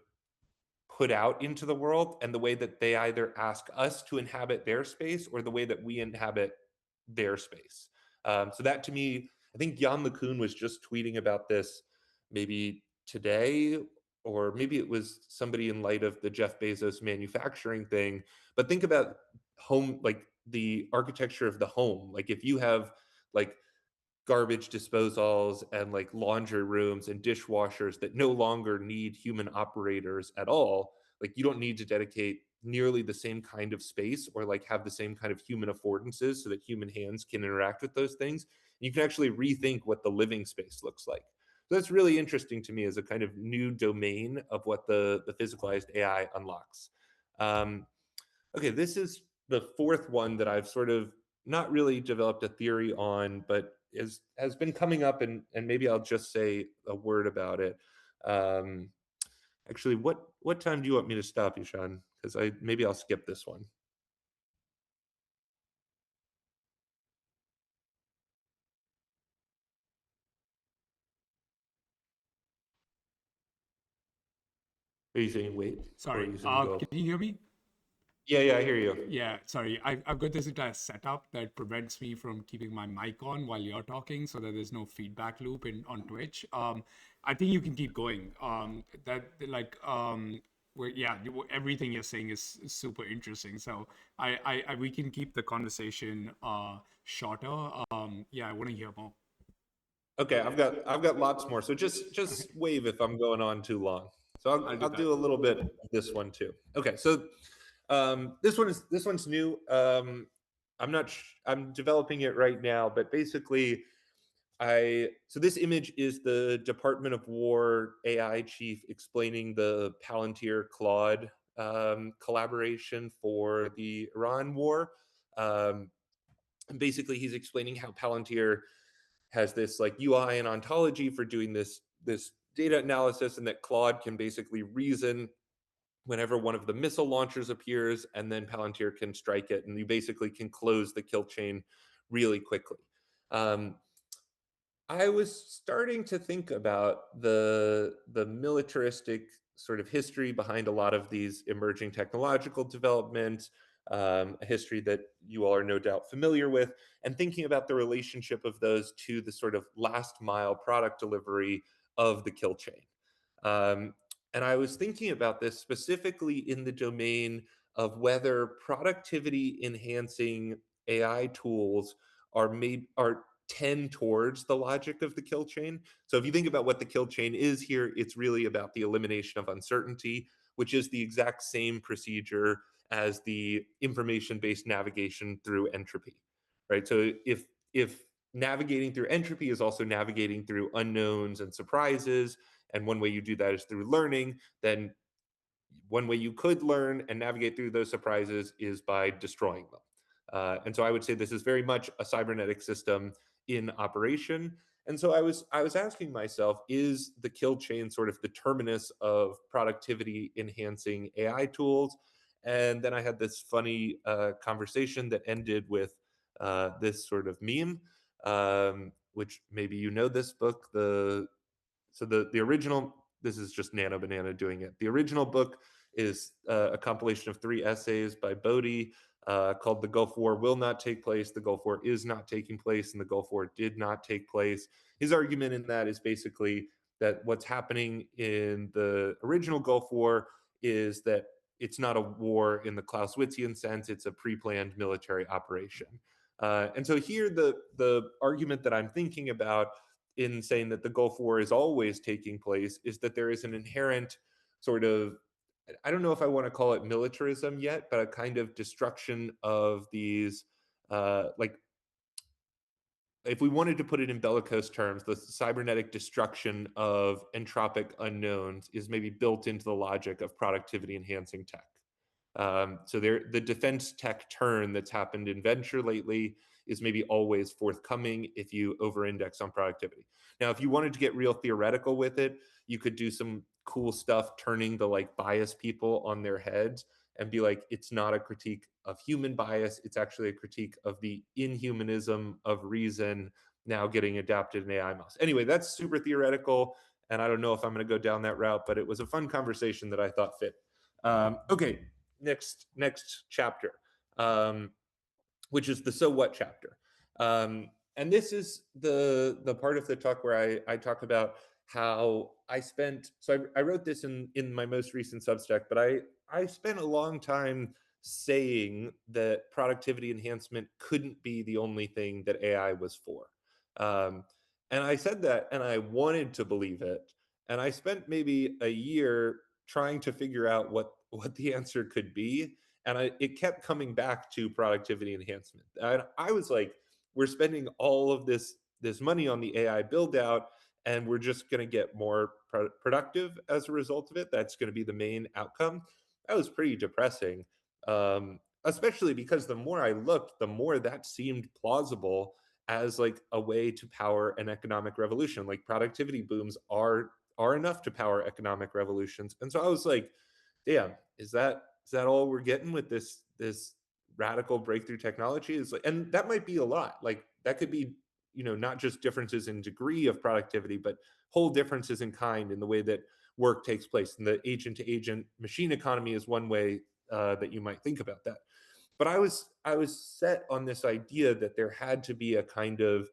put out into the world, and the way that they either ask us to inhabit their space or the way that we inhabit their space. So that, to me, I think Jan LeCun was just tweeting about this maybe today, or maybe it was somebody in light of the Jeff Bezos manufacturing thing. But think about home, like the architecture of the home. Like, if you have like garbage disposals and like laundry rooms and dishwashers that no longer need human operators at all, like, you don't need to dedicate nearly the same kind of space or like have the same kind of human affordances so that human hands can interact with those things. You can actually rethink what the living space looks like. So that's really interesting to me as a kind of new domain of what the physicalized AI unlocks. Okay, this is the fourth one that I've sort of not really developed a theory on, but has been coming up, and maybe I'll just say a word about it. Um, Actually, what time do you want me to stop you, Sean? Because maybe I'll skip this one. Are you saying wait, or are Sorry, you saying go? can you hear me? Yeah, I hear you. Yeah, sorry. I've got this entire setup that prevents me from keeping my mic on while you're talking so that there's no feedback loop on Twitch. I think you can keep going. That like yeah, everything you're saying is super interesting. So we can keep the conversation shorter. Yeah, I want to hear more. Okay, I've got lots more. So just wave if I'm going on too long. So I'll do I'll that. do a little bit of this one too. Okay, so this one's new. I'm developing it right now, but basically, so this image is the Department of War AI chief explaining the Palantir Claude collaboration for the Iran war. Um, and basically, he's explaining how Palantir has this like UI and ontology for doing this data analysis, and that Claude can basically reason whenever one of the missile launchers appears, and then Palantir can strike it, and you basically can close the kill chain really quickly. Um, I was starting to think about the militaristic sort of history behind a lot of these emerging technological developments, a history that you all are no doubt familiar with, and thinking about the relationship of those to the sort of last mile product delivery of the kill chain. Um, and I was thinking about this specifically in the domain of whether productivity enhancing AI tools are tend towards the logic of the kill chain. So if you think about what the kill chain is here, it's really about the elimination of uncertainty, which is the exact same procedure as the information-based navigation through entropy, right? So if navigating through entropy is also navigating through unknowns and surprises, and one way you do that is through learning, then one way you could learn and navigate through those surprises is by destroying them. And so I would say this is very much a cybernetic system in operation. And so I was asking myself, is the kill chain sort of the terminus of productivity enhancing AI tools? And then I had this funny conversation that ended with this sort of meme, which maybe you know this book, the original, this is just Nano Banana doing it. The original book is a compilation of 3 essays by Bodhi called "The Gulf War Will Not Take Place," "The Gulf War Is Not Taking Place," and "The Gulf War Did Not Take Place." His argument in that is basically that what's happening in the original Gulf War is that it's not a war in the Clausewitzian sense; it's a pre-planned military operation. And so here, the argument that I'm thinking about in saying that the Gulf War is always taking place is that there is an inherent sort of, I don't know if I want to call it militarism yet, but a kind of destruction of these, like, if we wanted to put it in bellicose terms, the cybernetic destruction of entropic unknowns is maybe built into the logic of productivity enhancing tech. So the defense tech turn that's happened in venture lately is maybe always forthcoming if you over-index on productivity. Now, if you wanted to get real theoretical with it, you could do some cool stuff turning the like bias people on their heads and be like, it's not a critique of human bias, it's actually a critique of the inhumanism of reason now getting adapted in AI models. Anyway, that's super theoretical, and I don't know if I'm going to go down that route, but it was a fun conversation that I thought fit. Okay, next chapter, which is the so what chapter. And this is the part of the talk where I talk about how I spent. So I wrote this in my most recent Substack, but I spent a long time saying that productivity enhancement couldn't be the only thing that AI was for. Um, and I said that, and I wanted to believe it. And I spent maybe a year trying to figure out what the answer could be, and it kept coming back to productivity enhancement. And I was like, we're spending all of this money on the AI build out, and we're just going to get more productive as a result of it. That's going to be the main outcome. That was pretty depressing, especially because the more I looked, the more that seemed plausible as like a way to power an economic revolution. Like productivity booms are enough to power economic revolutions. And so I was like, damn, is that all we're getting with this radical breakthrough technology? Is like, and that might be a lot. Like that could be, not just differences in degree of productivity, but whole differences in kind in the way that work takes place. And the agent to agent machine economy is one way that you might think about that. But I was set on this idea that there had to be a kind of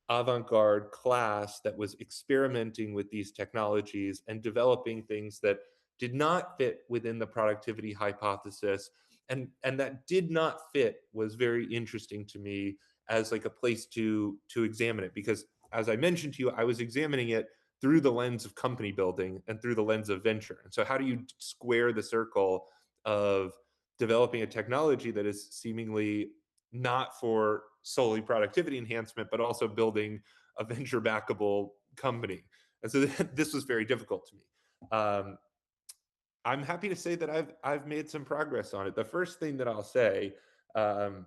avant-garde class that was experimenting with these technologies and developing things that did not fit within the productivity hypothesis, and that did not fit was very interesting to me as like a place to examine it, because as I mentioned to you, I was examining it through the lens of company building and through the lens of venture. And so how do you square the circle of developing a technology that is seemingly not for solely productivity enhancement, but also building a venture backable company? And so this was very difficult to me. I'm happy to say that I've made some progress on it. The first thing that I'll say, um,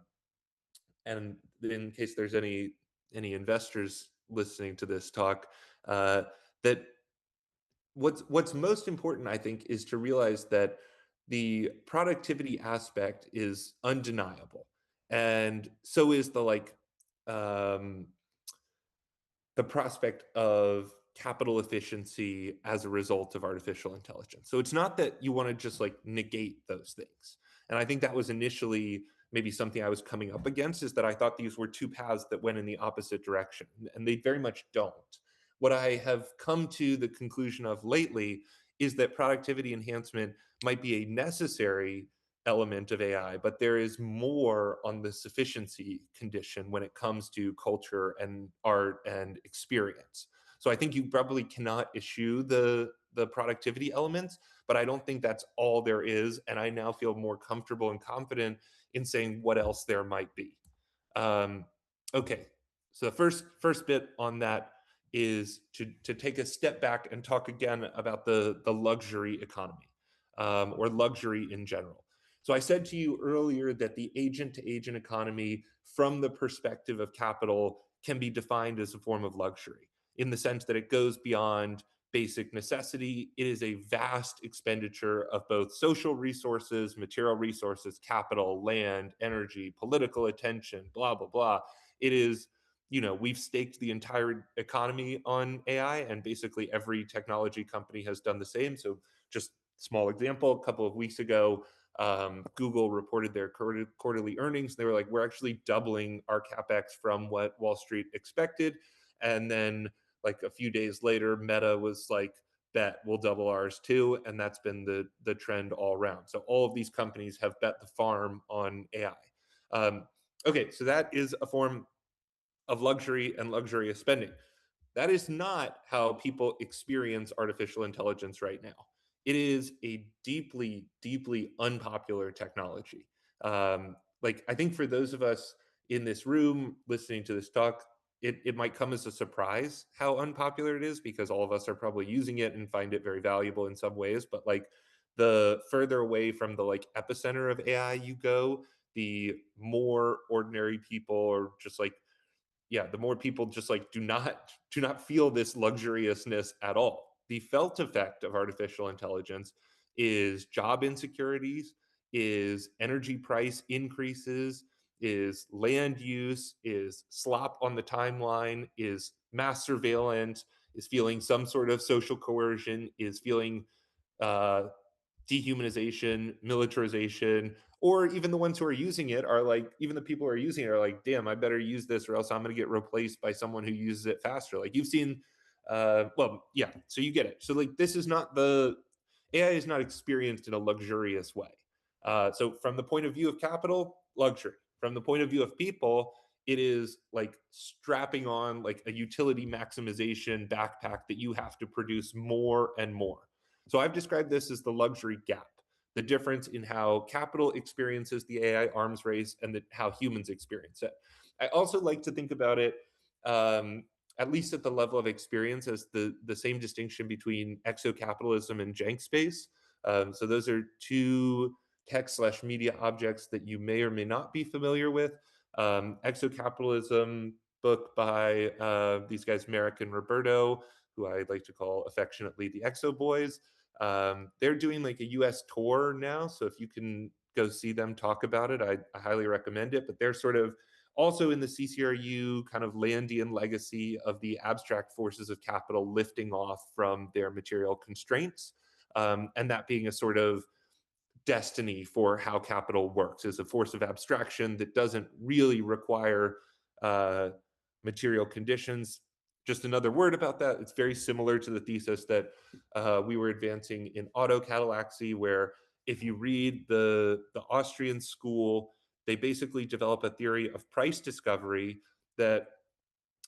and in case there's any investors listening to this talk, that what's most important, I think, is to realize that the productivity aspect is undeniable, and so is um, the prospect of capital efficiency as a result of artificial intelligence. So it's not that you want to just like negate those things. And I think that was initially maybe something I was coming up against, is that I thought these were two paths that went in the opposite direction, and they very much don't. What I have come to the conclusion of lately is that productivity enhancement might be a necessary element of AI, but there is more on the sufficiency condition when it comes to culture and art and experience. So I think you probably cannot eschew the productivity elements, but I don't think that's all there is. And I now feel more comfortable and confident in saying what else there might be. Um, okay, so the first bit on that is to take a step back and talk again about the luxury economy. or luxury in general. So I said to you earlier that the agent to agent economy, from the perspective of capital, can be defined as a form of luxury in the sense that it goes beyond basic necessity. It is a vast expenditure of both social resources, material resources, capital, land, energy, political attention, blah, blah, blah. It is, we've staked the entire economy on AI, and basically every technology company has done the same. So, just small example, a couple of weeks ago, Google reported their quarterly earnings. They were like, we're actually doubling our capex from what Wall Street expected. And then, like a few days later, Meta was like, bet we'll double ours too. And that's been the trend all around. So all of these companies have bet the farm on AI. Okay, so that is a form of luxury and luxurious spending. That is not how people experience artificial intelligence right now. It is a deeply, deeply unpopular technology. Like, I think for those of us in this room listening to this talk, it might come as a surprise how unpopular it is, because all of us are probably using it and find it very valuable in some ways. But like, the further away from the like epicenter of AI you go, the more ordinary people, or just like, yeah, the more people just like do not feel this luxuriousness at all. The felt effect of artificial intelligence is job insecurities, is energy price increases, is land use, is slop on the timeline, is mass surveillance, is feeling some sort of social coercion, is feeling uh, dehumanization, militarization, or even the ones who are using it are like, even the people who are using it are like, damn, I better use this or else I'm going to get replaced by someone who uses it faster. Like, you've seen, well, yeah, so you get it. So like, this is not the AI is not experienced in a luxurious way. So from the point of view of capital, luxury. From the point of view of people, it is like strapping on like a utility maximization backpack that you have to produce more and more. So I've described this as the luxury gap, the difference in how capital experiences the AI arms race and how humans experience it. I also like to think about it, at least at the level of experience, as the same distinction between exocapitalism and jank space. So those are two tech/media objects that you may or may not be familiar with. Exocapitalism, book by these guys, Merrick and Roberto, who I like to call affectionately the Exo Boys. They're doing like a US tour now. So if you can go see them talk about it, I highly recommend it. But they're sort of also in the CCRU kind of Landian legacy of the abstract forces of capital lifting off from their material constraints. And that being a sort of destiny for how capital works, is a force of abstraction that doesn't really require uh, material conditions. Just another word about that, it's very similar to the thesis that we were advancing in autocatallaxy, where if you read the Austrian school, they basically develop a theory of price discovery that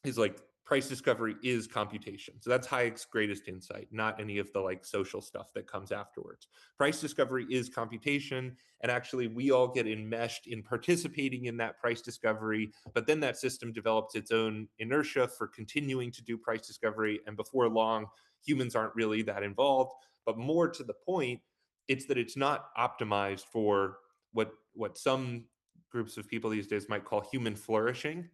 is like, price discovery is computation. So that's Hayek's greatest insight, not any of the like social stuff that comes afterwards. Price discovery is computation, and actually we all get enmeshed in participating in that price discovery, but then that system develops its own inertia for continuing to do price discovery, and before long humans aren't really that involved. But more to the point, it's that it's not optimized for what some groups of people these days might call human flourishing.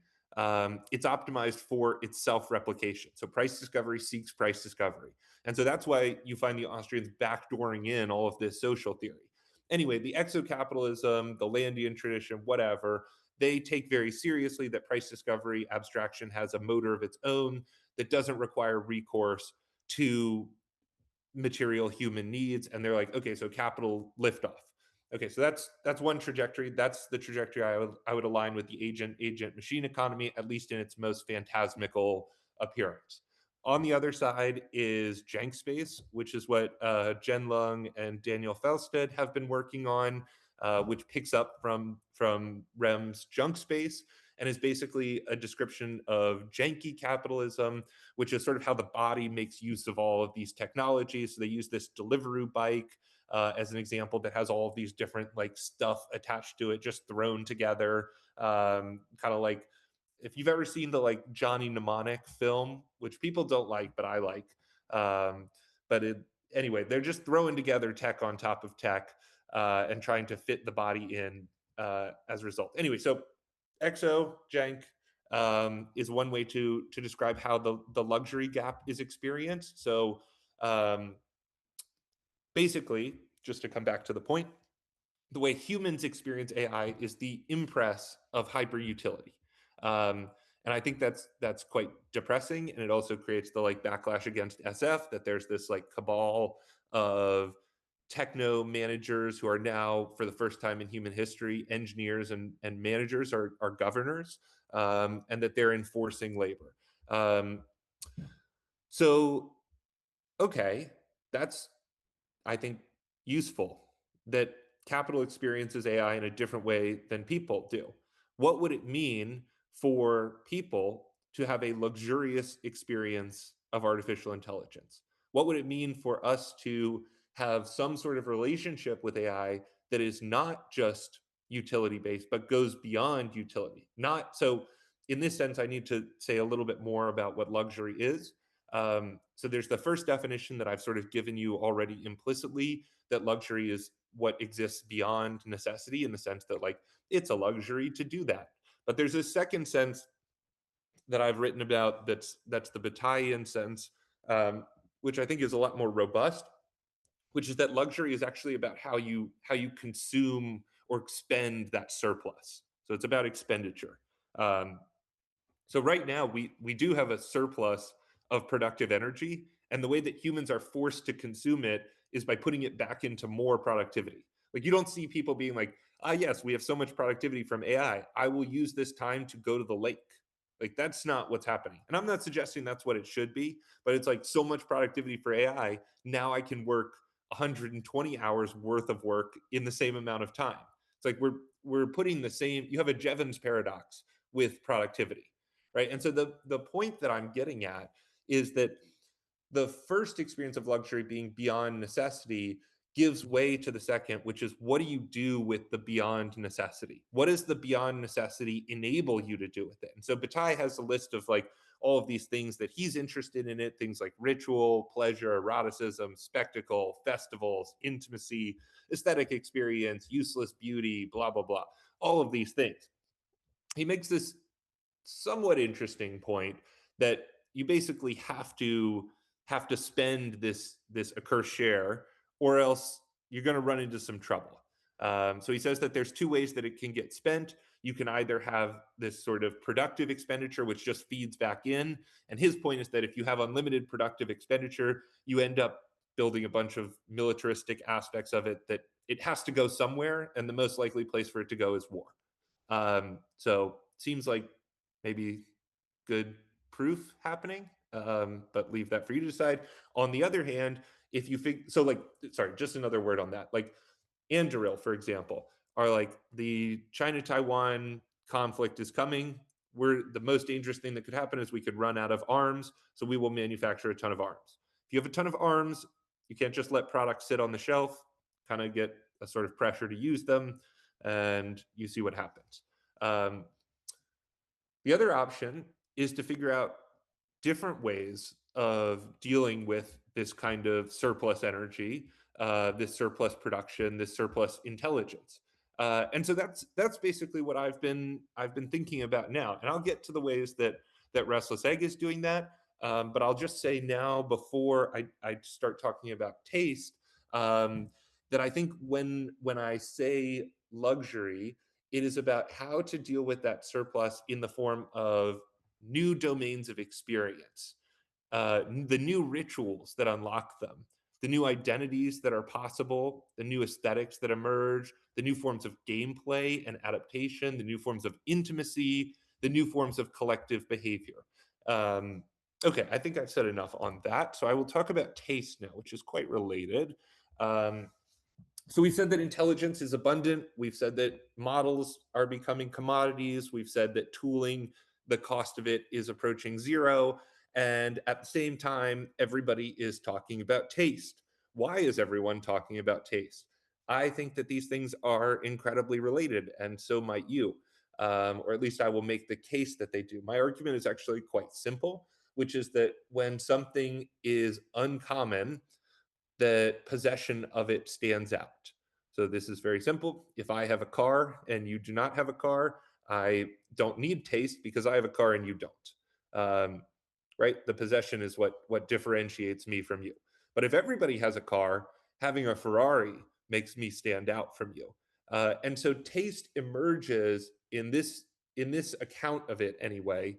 It's optimized for its self-replication. So price discovery seeks price discovery. And so that's why you find the Austrians backdooring in all of this social theory. Anyway, the exocapitalism, the Landian tradition, whatever, they take very seriously that price discovery abstraction has a motor of its own that doesn't require recourse to material human needs. And they're like, okay, so capital liftoff. Okay, so that's one trajectory. That's the trajectory I would align with the agent machine economy, at least in its most phantasmical appearance. On the other side is jank space, which is what Jen Lung and Daniel Felsted have been working on, which picks up from Rem's junk space and is basically a description of janky capitalism, which is sort of how the body makes use of all of these technologies. So they use this Deliveroo bike as an example that has all of these different like stuff attached to it, just thrown together, kind of like, if you've ever seen the like Johnny Mnemonic film, which people don't like, but I like, but anyway, they're just throwing together tech on top of tech and trying to fit the body in as a result. Anyway, so exo jank is one way to describe how the luxury gap is experienced. So um, basically, just to come back to the point, the way humans experience AI is the impress of hyperutility. Um, and I think that's quite depressing, and it also creates the like backlash against SF that there's this like cabal of techno managers who are now, for the first time in human history, engineers and managers are governors, and that they're enforcing labor. Um, so okay, that's I think, useful that capital experiences AI in a different way than people do. What would it mean for people to have a luxurious experience of artificial intelligence? What would it mean for us to have some sort of relationship with AI that is not just utility based, but goes beyond utility? Not so, in this sense, I need to say a little bit more about what luxury is. So there's the first definition that I've sort of given you already implicitly, that luxury is what exists beyond necessity, in the sense that like it's a luxury to do that. But there's a second sense that I've written about that's the Bataillean sense, which I think is a lot more robust, which is that luxury is actually about how you consume or expend that surplus. So it's about expenditure. Um, so right now we do have a surplus of productive energy, and the way that humans are forced to consume it is by putting it back into more productivity. Like you don't see people being like, "Ah, yes, we have so much productivity from AI. I will use this time to go to the lake." Like that's not what's happening. And I'm not suggesting that's what it should be, but it's like so much productivity for AI. Now I can work 120 hours worth of work in the same amount of time. It's like we're putting the same, you have a Jevons paradox with productivity, right? And so the point that I'm getting at is that the first experience of luxury being beyond necessity gives way to the second, which is what do you do with the beyond necessity? What does the beyond necessity enable you to do with it? And so Bataille has a list of like all of these things that he's interested in it, things like ritual, pleasure, eroticism, spectacle, festivals, intimacy, aesthetic experience, useless beauty, blah, blah, blah, all of these things. He makes this somewhat interesting point that you basically have to spend this accursed share, or else you're going to run into some trouble. So he says that there's two ways that it can get spent. You can either have this sort of productive expenditure, which just feeds back in. And his point is that if you have unlimited productive expenditure, you end up building a bunch of militaristic aspects of it, that it has to go somewhere. And the most likely place for it to go is war. So seems like maybe good proof happening, but leave that for you to decide. On the other hand, if you think so, like, sorry, just another word on that, like Anduril, for example, are like the China-Taiwan conflict is coming. We're the most dangerous thing that could happen is we could run out of arms, so we will manufacture a ton of arms. If you have a ton of arms, you can't just let products sit on the shelf, kind of get a sort of pressure to use them, and you see what happens. Um, the other option is to figure out different ways of dealing with this kind of surplus energy, this surplus production, this surplus intelligence. And so that's basically what I've been thinking about now. And I'll get to the ways that Restless Egg is doing that. But I'll just say now, before I start talking about taste, that I think when I say luxury, it is about how to deal with that surplus in the form of new domains of experience, the new rituals that unlock them, the new identities that are possible, the new aesthetics that emerge, the new forms of gameplay and adaptation, the new forms of intimacy, the new forms of collective behavior. Um, okay, I think I've said enough on that. So I will talk about taste now, which is quite related. Um, so we've said that intelligence is abundant. We've said that models are becoming commodities. We've said that tooling, the cost of it is approaching zero. And at the same time, everybody is talking about taste. Why is everyone talking about taste? I think that these things are incredibly related, and so might you. Or at least I will make the case that they do. My argument is actually quite simple, which is that when something is uncommon, the possession of it stands out. So this is very simple. If I have a car and you do not have a car, I don't need taste because I have a car and you don't. Right? The possession is what differentiates me from you. But if everybody has a car, having a Ferrari makes me stand out from you. And so taste emerges in this account of it anyway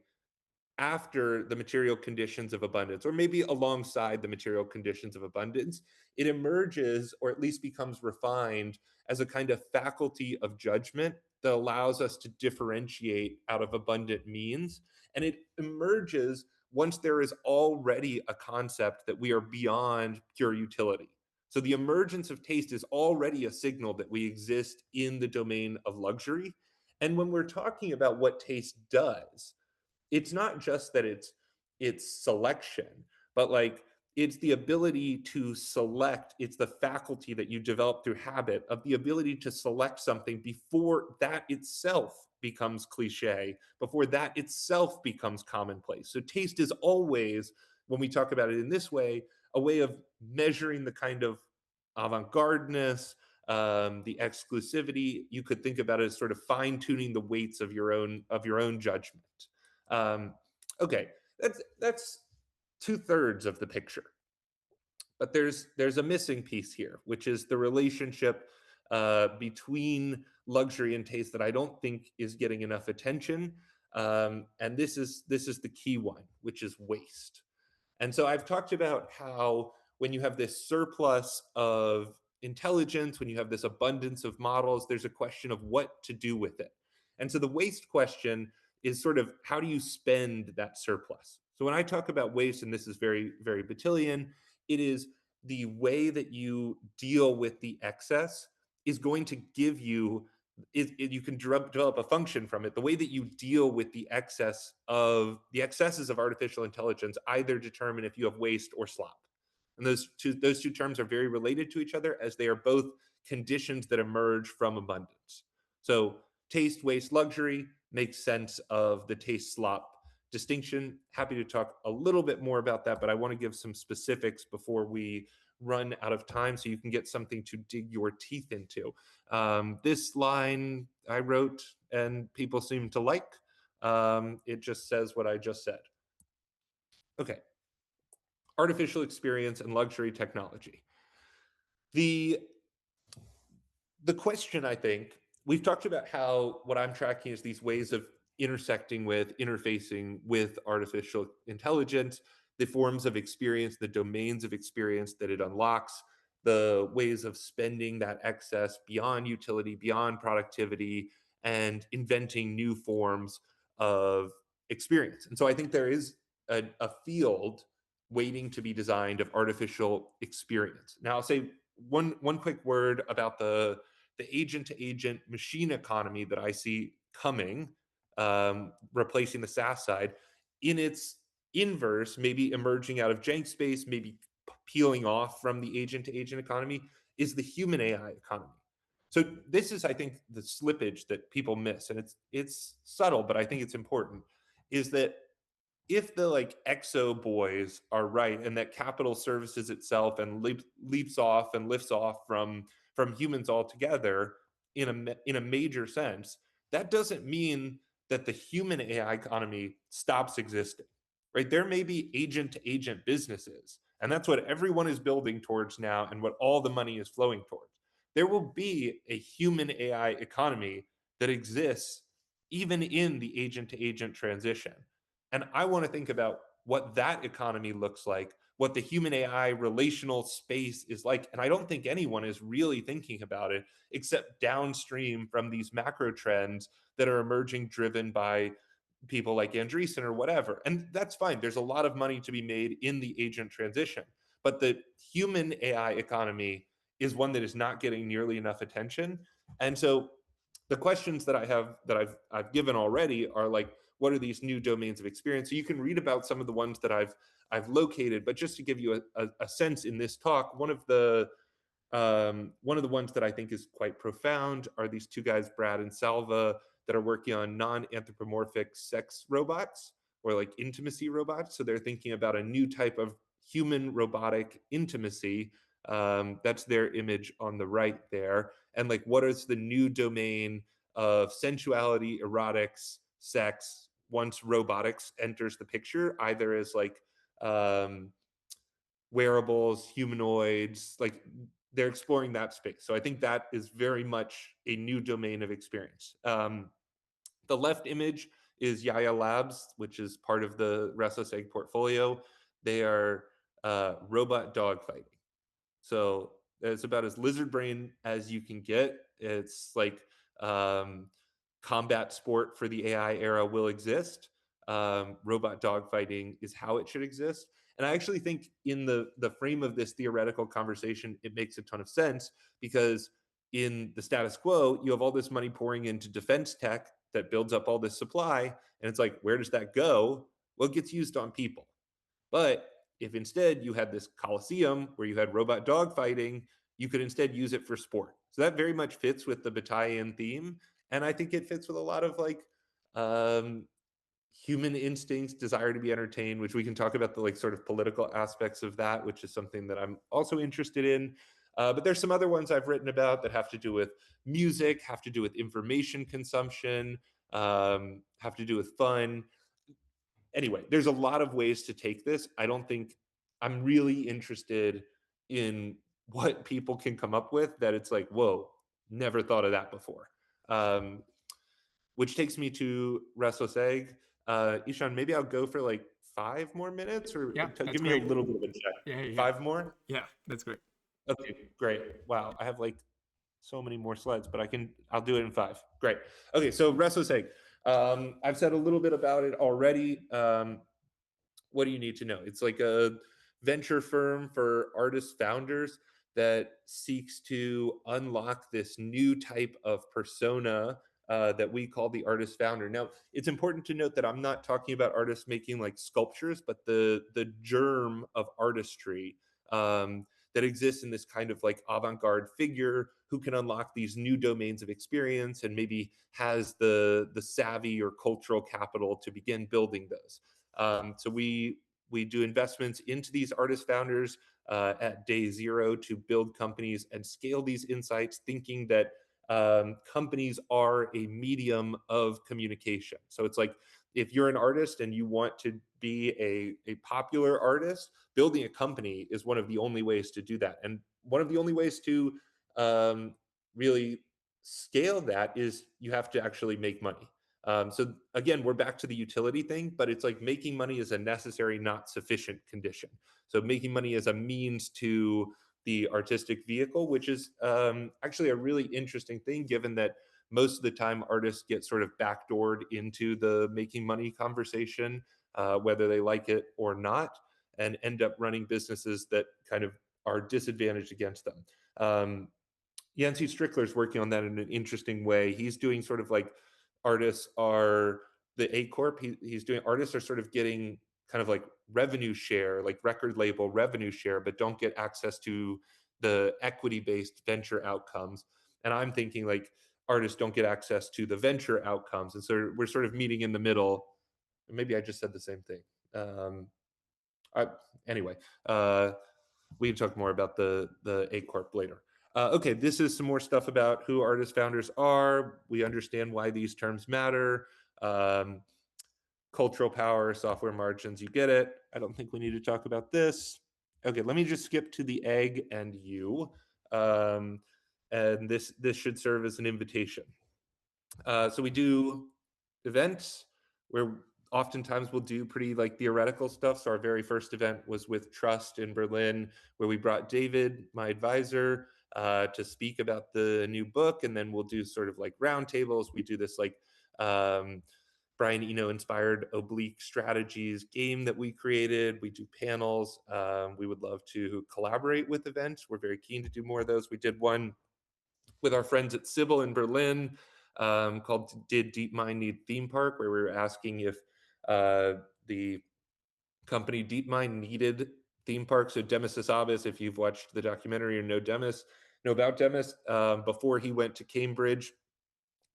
after the material conditions of abundance, or maybe alongside the material conditions of abundance. It emerges, or at least becomes refined, as a kind of faculty of judgment that allows us to differentiate out of abundant means. And it emerges once there is already a concept that we are beyond pure utility. So the emergence of taste is already a signal that we exist in the domain of luxury. And when we're talking about what taste does, it's not just that it's selection, but like it's the ability to select. It's the faculty that you develop through habit of the ability to select something before that itself becomes cliche, before that itself becomes commonplace. So taste is always, when we talk about it in this way, a way of measuring the kind of avant-gardeness, the exclusivity. You could think about it as sort of fine-tuning the weights of your own judgment. um, okay, that's 2/3 of the picture, but there's a missing piece here, which is the relationship between luxury and taste that I don't think is getting enough attention. And this is the key one, which is waste. And so I've talked about how when you have this surplus of intelligence, when you have this abundance of models, there's a question of what to do with it. And so the waste question is sort of how do you spend that surplus? So when I talk about waste, and this is very, very Batillian, it is the way that you deal with the excess is going to give you, you can develop a function from it. The way that you deal with the excesses of artificial intelligence either determine if you have waste or slop. And those two terms are very related to each other, as they are both conditions that emerge from abundance. So taste, waste, luxury makes sense of the taste slop distinction. Happy to talk a little bit more about that, but I want to give some specifics before we run out of time so you can get something to dig your teeth into. This line I wrote and people seem to like. It just says what I just said. Okay. Artificial experience and luxury technology. The the question, I think, we've talked about how what I'm tracking is these ways of intersecting with, interfacing with artificial intelligence, the forms of experience, the domains of experience that it unlocks, the ways of spending that excess beyond utility, beyond productivity, and inventing new forms of experience. And so I think there is a field waiting to be designed of artificial experience. Now, I'll say one quick word about the agent to agent machine economy that I see coming, replacing the SaaS side. In its inverse, maybe emerging out of jank space, maybe peeling off from the agent to agent economy, is the human AI economy. So this is, I think, the slippage that people miss, and it's subtle, but I think it's important. Is that if the like exo boys are right, and that capital services itself and leaps off and lifts off from humans altogether in a major sense, that doesn't mean that the human AI economy stops existing. Right? There may be agent to agent businesses, and that's what everyone is building towards now, and what all the money is flowing towards. There will be a human AI economy that exists even in the agent to agent transition. And I want to think about what that economy looks like, what the human AI relational space is like. And I don't think anyone is really thinking about it except downstream from these macro trends that are emerging, driven by people like Andreessen or whatever. And that's fine. There's a lot of money to be made in the agent transition. But the human AI economy is one that is not getting nearly enough attention. And so the questions that I have that I've given already are like, what are these new domains of experience? So you can read about some of the ones that I've located, but just to give you a sense in this talk, one of the ones that I think is quite profound are these two guys, Brad and Salva, that are working on non-anthropomorphic sex robots, or like intimacy robots. So they're thinking about a new type of human robotic intimacy That's their image on the right there. And like, what is the new domain of sensuality, erotics, sex once robotics enters the picture, either as like um, wearables, humanoids, like they're exploring that space. So I think that is very much a new domain of experience. The left image is Yaya Labs, which is part of the Restless Egg portfolio. They are robot dogfighting. So it's about as lizard brain as you can get. It's like um, combat sport for the AI era will exist. Robot dogfighting is how it should exist. And I actually think in the frame of this theoretical conversation, it makes a ton of sense because in the status quo, you have all this money pouring into defense tech that builds up all this supply. And it's like, where does that go? Well, it gets used on people. But if instead you had this coliseum where you had robot dogfighting, you could instead use it for sport. So that very much fits with the Bataillon theme. And I think it fits with a lot of like um, human instincts, desire to be entertained, which we can talk about the like sort of political aspects of that, which is something that I'm also interested in. But there's some other ones I've written about that have to do with music, have to do with information consumption, have to do with fun. Anyway, there's a lot of ways to take this. I don't think I'm really interested in what people can come up with that it's like, whoa, never thought of that before. Um, which takes me to Restless Egg. Ishan, maybe I'll go for like 5 more minutes or Yeah, that's give me a great. little bit of a check. Yeah, yeah, 5 more? yeah, that's great. Okay, great. Wow, I have like so many more slides, but I'll do it in 5. Great. Okay, so Restless Egg. I've said a little bit about it already. What do you need to know? It's like a venture firm for artist founders that seeks to unlock this new type of persona that we call the artist founder. Now, it's important to note that I'm not talking about artists making like sculptures, but the germ of artistry that exists in this kind of like avant-garde figure who can unlock these new domains of experience and maybe has the savvy or cultural capital to begin building those. So we do investments into these artist founders at day zero to build companies and scale these insights, thinking that companies are a medium of communication. So it's like if you're an artist and you want to be a popular artist, building a company is one of the only ways to do that. And one of the only ways to really scale that is you have to actually make money. So again, we're back to the utility thing, but it's like making money is a necessary, not sufficient condition. So making money is a means to the artistic vehicle, which is actually a really interesting thing, given that most of the time artists get sort of backdoored into the making money conversation, whether they like it or not, and end up running businesses that kind of are disadvantaged against them. Yancey Strickler's working on that in an interesting way. He's doing sort of like artists are the A Corp. He's doing artists are sort of getting kind of like revenue share, like record label revenue share, but don't get access to the equity based venture outcomes. And I'm thinking like artists don't get access to the venture outcomes. And so we're sort of meeting in the middle. Maybe I just said the same thing. Um, I, anyway, we can talk more about the A Corp later. Okay, this is some more stuff about who artist founders are. We understand why these terms matter. Um, Cultural power, software margins, you get it. I don't think we need to talk about this. Okay, let me just skip to the egg and you. Um, and this should serve as an invitation. So we do events where oftentimes we'll do pretty like theoretical stuff. So our very first event was with Trust in Berlin, where we brought David, my advisor, to speak about the new book, and then we'll do sort of like roundtables. We do this like Brian Eno inspired oblique strategies game that we created. We do panels. We would love to collaborate with events. We're very keen to do more of those. We did one with our friends at Sybil in Berlin called Did DeepMind Need Theme Park, where we were asking if the company DeepMind needed theme parks. So Demis Hassabis, if you've watched the documentary or know about Demis, before he went to Cambridge,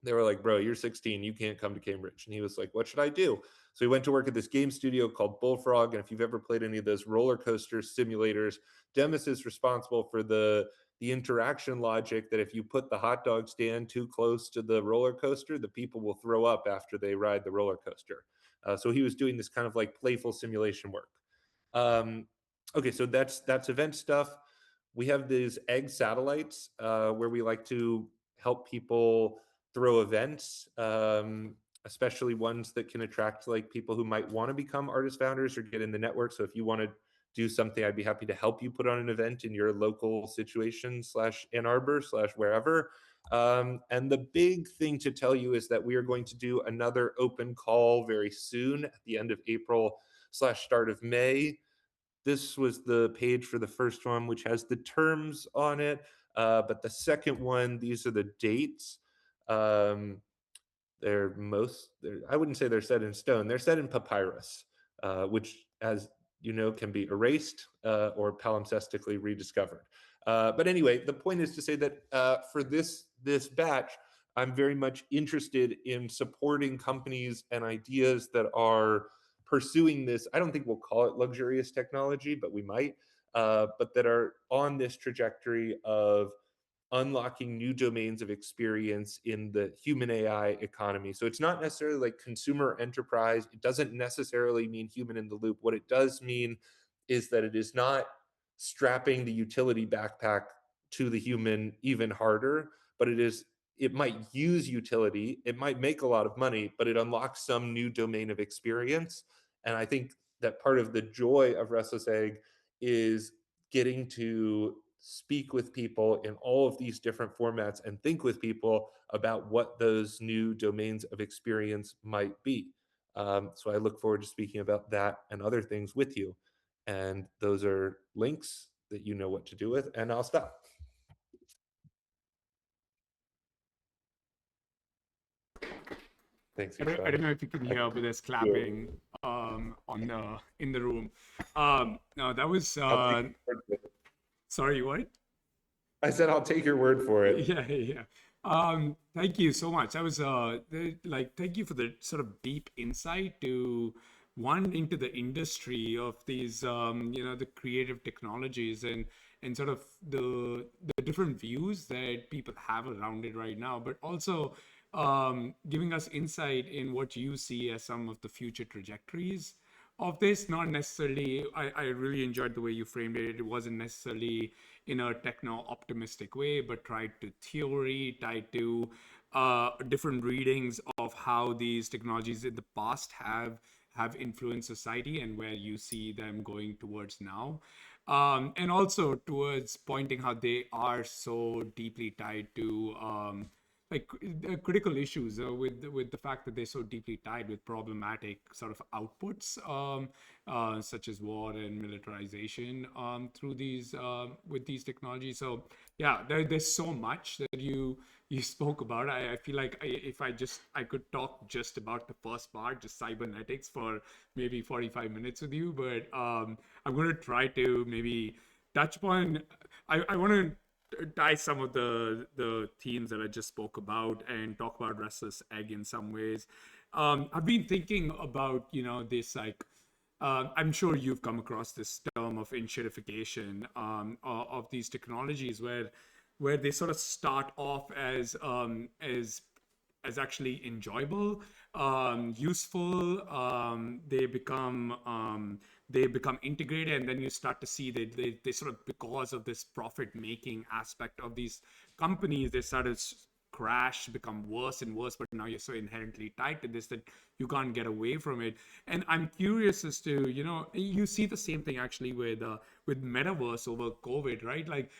They were like, bro, you're 16, you can't come to Cambridge. And he was like, what should I do? So he went to work at this game studio called Bullfrog. And if you've ever played any of those roller coaster simulators, Demis is responsible for the interaction logic that if you put the hot dog stand too close to the roller coaster, the people will throw up after they ride the roller coaster. So he was doing this kind of like playful simulation work. Um, okay, so that's event stuff. We have these egg satellites where we like to help people throw events, especially ones that can attract like people who might want to become artist founders or get in the network. So if you want to do something, I'd be happy to help you put on an event in your local situation slash Ann Arbor slash wherever. And the big thing to tell you is that we are going to do another open call very soon at the end of April slash start of May. This was the page for the first one, which has the terms on it. But the second one, these are the dates. Um, I wouldn't say they're set in stone. They're set in papyrus, which, as you know, can be erased or palimpsestically rediscovered. But anyway, the point is to say that for this batch, I'm very much interested in supporting companies and ideas that are pursuing this. I don't think we'll call it luxurious technology, but we might. But that are on this trajectory of unlocking new domains of experience in the human AI economy. So it's not necessarily like consumer enterprise. It doesn't necessarily mean human in the loop. What it does mean is that it is not strapping the utility backpack to the human even harder, but it might use utility, it might make a lot of money, but it unlocks some new domain of experience. And I think that part of the joy of Restless Egg is getting to speak with people in all of these different formats and think with people about what those new domains of experience might be. So I look forward to speaking about that and other things with you. And those are links that you know what to do with. And I'll stop. Thanks, I Ishan. don't know if you can I hear, but there's do. clapping on the in the room. No, that was I'll take your word for it. sorry, what? I said I'll take your word for it. Yeah, yeah. Thank you so much. That was like thank you for the sort of deep insight to one into the industry of these the creative technologies and sort of the different views that people have around it right now, but also giving us insight in what you see as some of the future trajectories of this. Not necessarily, I really enjoyed the way you framed it. It wasn't necessarily in a techno optimistic way, but tied to theory, tied to different readings of how these technologies in the past have influenced society and where you see them going towards now. And also towards pointing how they are so deeply tied to like critical issues with the fact that they're so deeply tied with problematic sort of outputs, such as war and militarization through these with these technologies. So yeah, there's so much that you spoke about. I feel like if I could talk just about the first part, just cybernetics, for maybe 45 minutes with you, but I'm going to try to maybe touch upon. I want to tie some of the themes that I just spoke about and talk about restless egg in some ways. I've been thinking about this like I'm sure you've come across this term of enshittification of these technologies where they sort of start off as actually enjoyable, useful. They become integrated, and then you start to see they sort of, because of this profit making aspect of these companies, they start to crash, become worse and worse. But now you're so inherently tied to this that you can't get away from it. And I'm curious as to, you see the same thing actually with metaverse over COVID, right? Like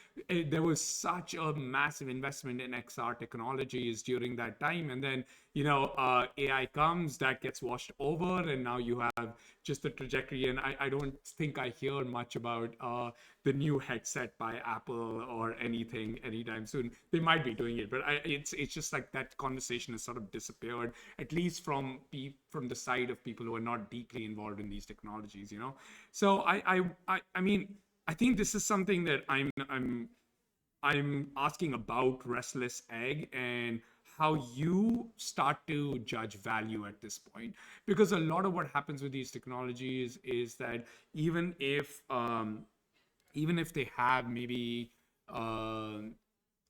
there was such a massive investment in XR technologies during that time, and then AI comes, that gets washed over, and now you have just the trajectory. And I don't think I hear much about the new headset by Apple or anything anytime soon. They might be doing it, but it's just like that conversation has sort of disappeared, at least from the side of people who are not deeply involved in these technologies. So I mean, I think this is something that I'm asking about restless egg and how you start to judge value at this point, because a lot of what happens with these technologies is that even if they have maybe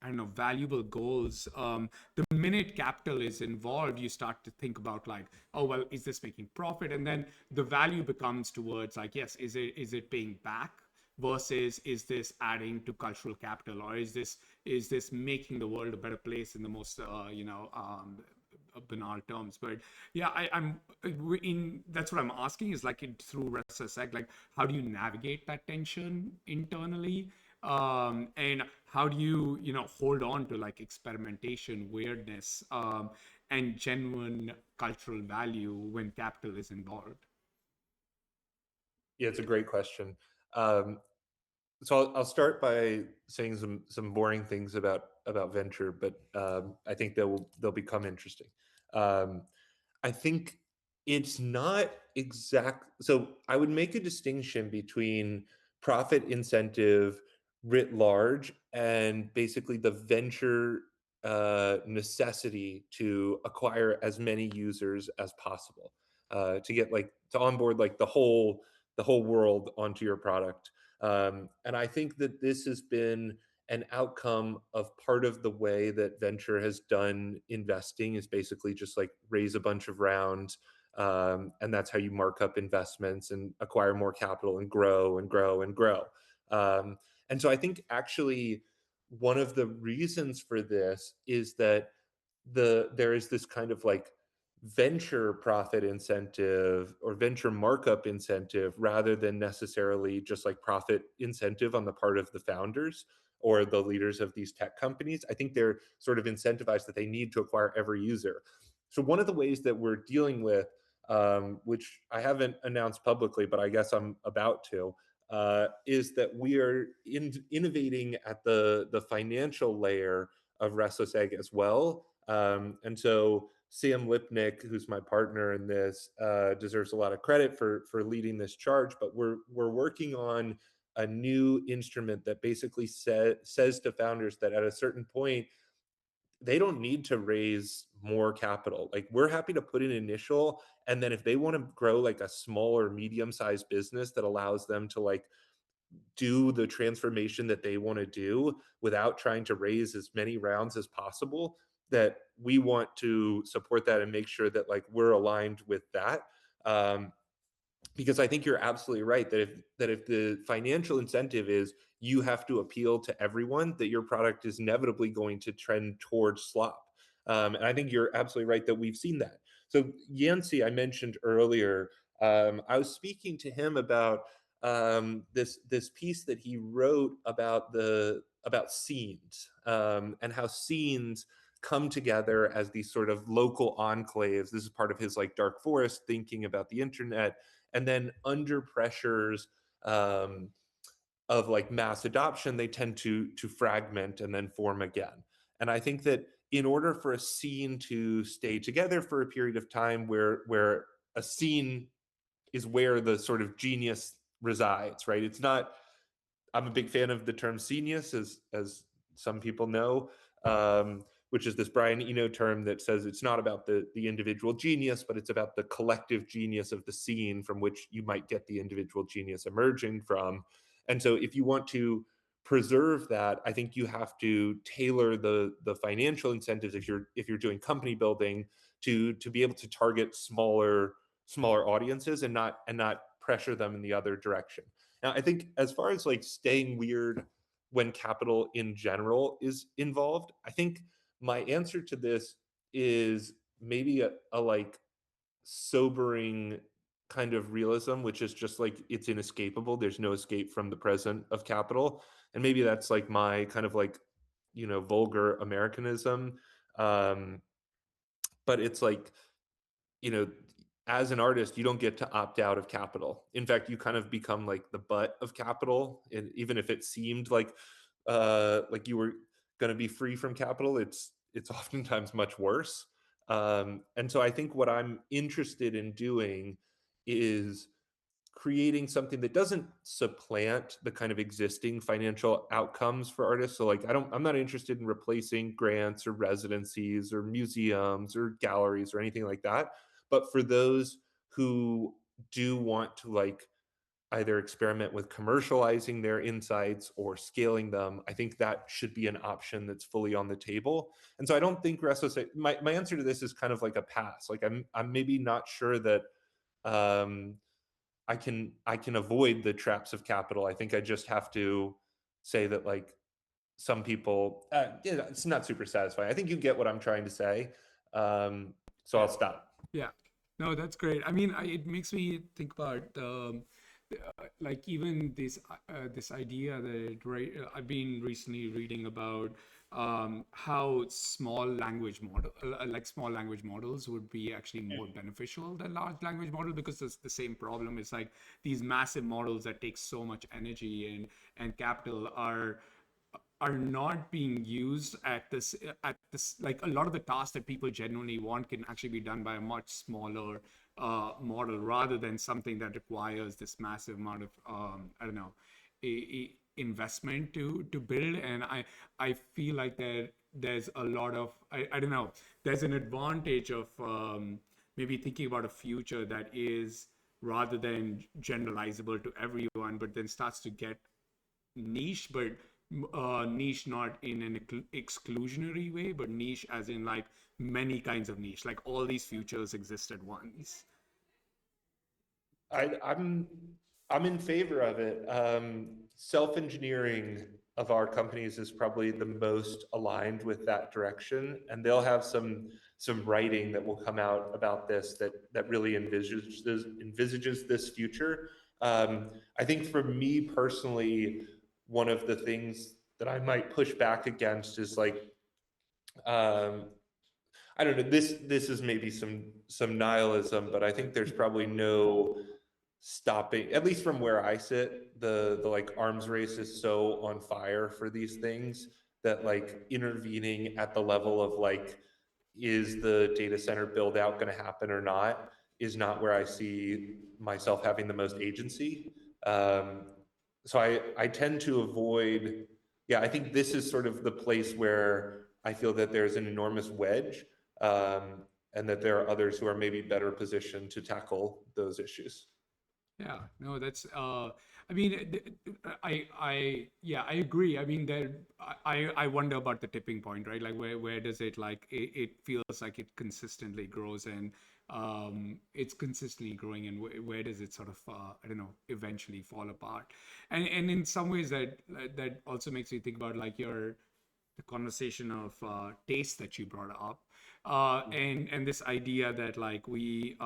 I don't know, valuable goals. The minute capital is involved, you start to think about like, oh well, is this making profit? And then the value becomes towards like, yes, is it paying back versus is this adding to cultural capital, or is this making the world a better place in the most banal terms. But yeah, I'm in. That's what I'm asking is like through restless egg, like how do you navigate that tension internally, and how do you hold on to like experimentation, weirdness, and genuine cultural value when capital is involved? Yeah, it's a great question. Um, so I'll start by saying some boring things about venture, but I think they'll become interesting. Um, I think it's not exact. So I would make a distinction between profit incentive writ large and basically the venture necessity to acquire as many users as possible, to get like to onboard like the whole world onto your product. And I think that this has been an outcome of part of the way that venture has done investing is basically just like raise a bunch of rounds, and that's how you mark up investments and acquire more capital and grow and grow and grow. um, and so I think actually one of the reasons for this is that there is this kind of like venture profit incentive or venture markup incentive rather than necessarily just like profit incentive on the part of the founders or the leaders of these tech companies. I think they're sort of incentivized that they need to acquire every user. So one of the ways that we're dealing with, which I haven't announced publicly, but I guess I'm about to, is that we are innovating at the financial layer of Restless Egg as well. And so Sam Lipnick, who's my partner in this, deserves a lot of credit for leading this charge. But we're working on a new instrument that basically says to founders that at a certain point they don't need to raise more capital. Like we're happy to put in initial, and then if they want to grow like a small or medium sized business that allows them to like do the transformation that they want to do without trying to raise as many rounds as possible, that we want to support that and make sure that like we're aligned with that. um, because I think you're absolutely right that if the financial incentive is you have to appeal to everyone, that your product is inevitably going to trend towards slop. And I think you're absolutely right that we've seen that. So Yancey, I mentioned earlier, I was speaking to him about this piece that he wrote about scenes, and how scenes come together as these sort of local enclaves. This is part of his like dark forest thinking about the internet, and then under pressures um, of like mass adoption, they tend to fragment and then form again. And I think that in order for a scene to stay together for a period of time, where a scene is where the sort of genius resides, right? It's not. I'm a big fan of the term genius, as some people know, which is this Brian Eno term that says it's not about the individual genius, but it's about the collective genius of the scene from which you might get the individual genius emerging from. And so, if you want to preserve that, I think you have to tailor the financial incentives if you're doing company building to be able to target smaller audiences and not pressure them in the other direction. Now, I think as far as like staying weird when capital in general is involved, I think my answer to this is maybe a like sobering kind of realism, which is just like it's inescapable. There's no escape from the present of capital. And maybe that's like my kind of like, vulgar Americanism. Um, but it's like, you know, as an artist, you don't get to opt out of capital. In fact, you kind of become like the butt of capital. And even if it seemed like you were going to be free from capital, it's oftentimes much worse. And so I think what I'm interested in doing is creating something that doesn't supplant the kind of existing financial outcomes for artists. So like I'm not interested in replacing grants or residencies or museums or galleries or anything like that. But for those who do want to like either experiment with commercializing their insights or scaling them, I think that should be an option that's fully on the table. And so I don't think restless. My answer to this is kind of like a pass. Like I'm maybe not sure that um, I can avoid the traps of capital. I think I just have to say that like some people, yeah, it's not super satisfying. I think you get what I'm trying to say. So I'll Yeah. stop. Yeah. No, that's great. I mean, it makes me think about like even this idea that I've been recently reading about how small language models would be actually more beneficial than large language model, because it's the same problem. It's like these massive models that take so much energy and capital are not being used at this, like a lot of the tasks that people genuinely want can actually be done by a much smaller model, rather than something that requires this massive amount of I don't know, investment to build. And I feel like there's a lot of I don't know, there's an advantage of maybe thinking about a future that is rather than generalizable to everyone, but then starts to get niche, but niche not in an exclusionary way, but niche as in like many kinds of niche, like all these futures exist at once. I, I'm I'm in favor of it. Self-engineering of our companies is probably the most aligned with that direction, and they'll have some writing that will come out about this that really envisages this future. I think for me personally, one of the things that I might push back against is like um, I don't know. This is maybe some nihilism, but I think there's probably no stopping, at least from where I sit. The like arms race is so on fire for these things that like intervening at the level of like, is the data center build out going to happen or not, is not where I see myself having the most agency. Um, so I tend to avoid. Yeah, I think this is sort of the place where I feel that there's an enormous wedge, and that there are others who are maybe better positioned to tackle those issues. Yeah, no, that's I mean yeah, I agree. I mean there I wonder about the tipping point, right? Like where does it, like it feels like it consistently grows, and it's consistently growing, and where does it sort of I don't know, eventually fall apart. And in some ways that also makes me think about like the conversation of taste that you brought up, and this idea that like we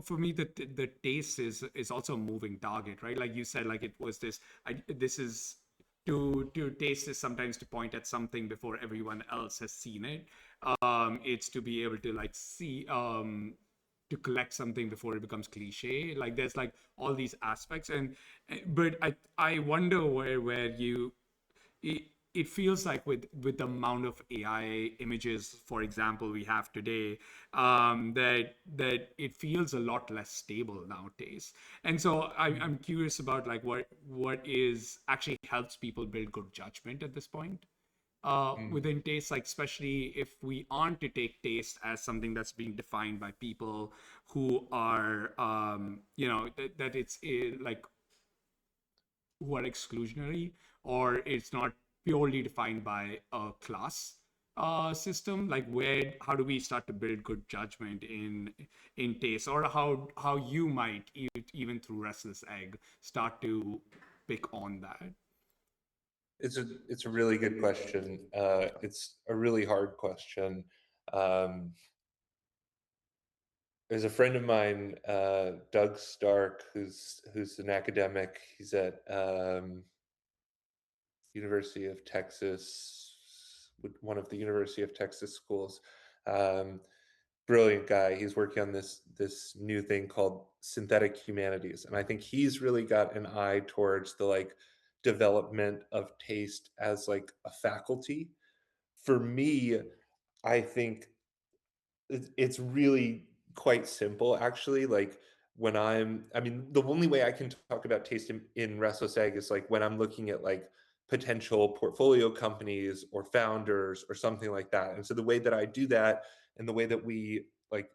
for me the taste is also a moving target, right? Like you said, like it was this is to taste is sometimes to point at something before everyone else has seen it. It's to be able to like see to collect something before it becomes cliche. Like there's like all these aspects, and but I wonder where you it, it feels like with the amount of AI images, for example, we have today, that it feels a lot less stable nowadays. And so I'm curious about like what is actually helps people build good judgment at this point Mm. within taste, like especially if we aren't to take taste as something that's being defined by people who are that it's like who are exclusionary, or it's not purely defined by a class system. Like where how do we start to build good judgment in taste, or how you might even through restless egg start to pick on that. It's a really good question. It's a really hard question. Um, there's a friend of mine, Doug Stark, who's an academic. He's at University of Texas, one of the University of Texas schools. Um, Brilliant guy. He's working on this new thing called synthetic humanities, and I think he's really got an eye towards the like development of taste as like a faculty. For me, I think it's really quite simple actually. Like I mean, the only way I can talk about taste in restless egg is like when I'm looking at like potential portfolio companies or founders or something like that. And so the way that I do that and the way that we like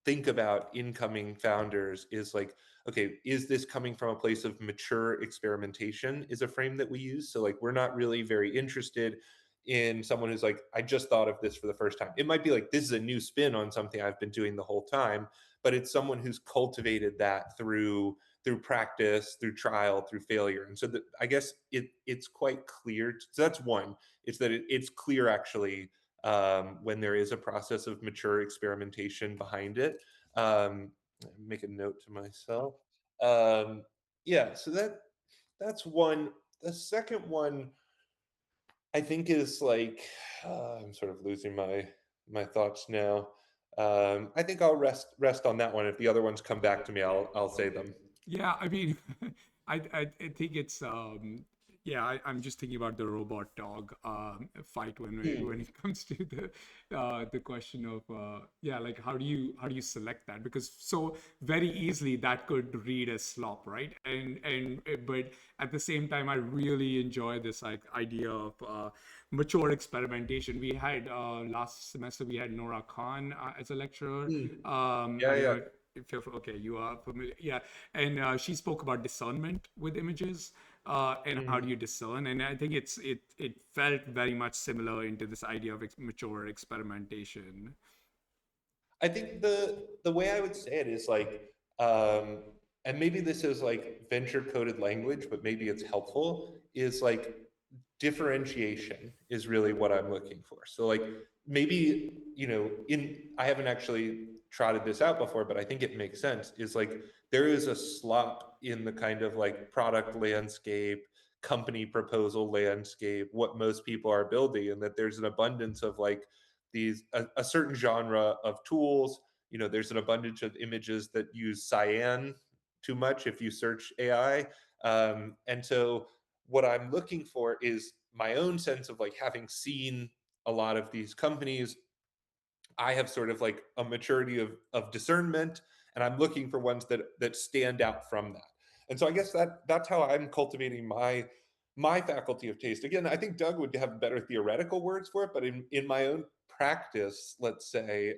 think about incoming founders is like, okay, is this coming from a place of mature experimentation is a frame that we use. So like we're not really very interested in someone who's like, I just thought of this for the first time. It might be like, this is a new spin on something I've been doing the whole time, but it's someone who's cultivated that through practice, through trial, through failure. And so that I guess it's quite clear. So that's one. It's that it's clear actually when there is a process of mature experimentation behind it. Um, make a note to myself. Um, yeah, so that's one. The second one I think is like I'm sort of losing my thoughts now. I think I'll rest on that one. If the other ones come back to me, I'll say them. Yeah, I mean, I think it's yeah, I'm just thinking about the robot dog fight when it comes to the question of yeah, like how do you select that, because so very easily that could read as slop, right? And but at the same time, I really enjoy this like idea of mature experimentation. We had last semester we had Nora Khan as a lecturer. Yeah, I don't yeah. know if you're okay, you are familiar. Yeah, and she spoke about discernment with images. And how do Mhm. you discern? And I think it felt very much similar into this idea of mature experimentation. I think the way I would say it is like, um, and maybe this is like venture coded language, but maybe it's helpful. Is like differentiation is really what I'm looking for. So like maybe in I haven't actually trotted this out before, but I think it makes sense. Is like there is a slop in the kind of like product landscape, company proposal landscape, what most people are building, and that there's an abundance of like a certain genre of tools. There's an abundance of images that use cyan too much if you search AI. And so what I'm looking for is my own sense of like having seen a lot of these companies. I have sort of like a maturity of discernment, and I'm looking for ones that stand out from that. And so I guess that's how I'm cultivating my faculty of taste. Again, I think Doug would have better theoretical words for it, but in my own practice, let's say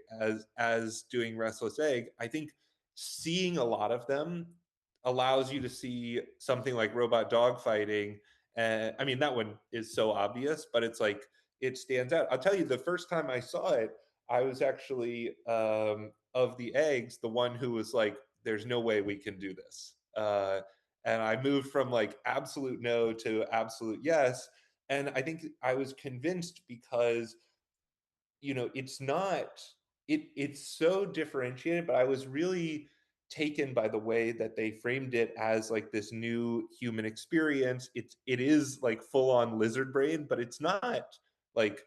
as doing Restless Egg, I think seeing a lot of them allows you to see something like robot dog fighting. And I mean, that one is so obvious, but it's like it stands out. I'll tell you, the first time I saw it, I was actually of the eggs, the one who was like, "There's no way we can do this," and I moved from like absolute no to absolute yes. And I think I was convinced because it's not it's so differentiated, but I was really taken by the way that they framed it as like this new human experience. It is like full on lizard brain, but it's not like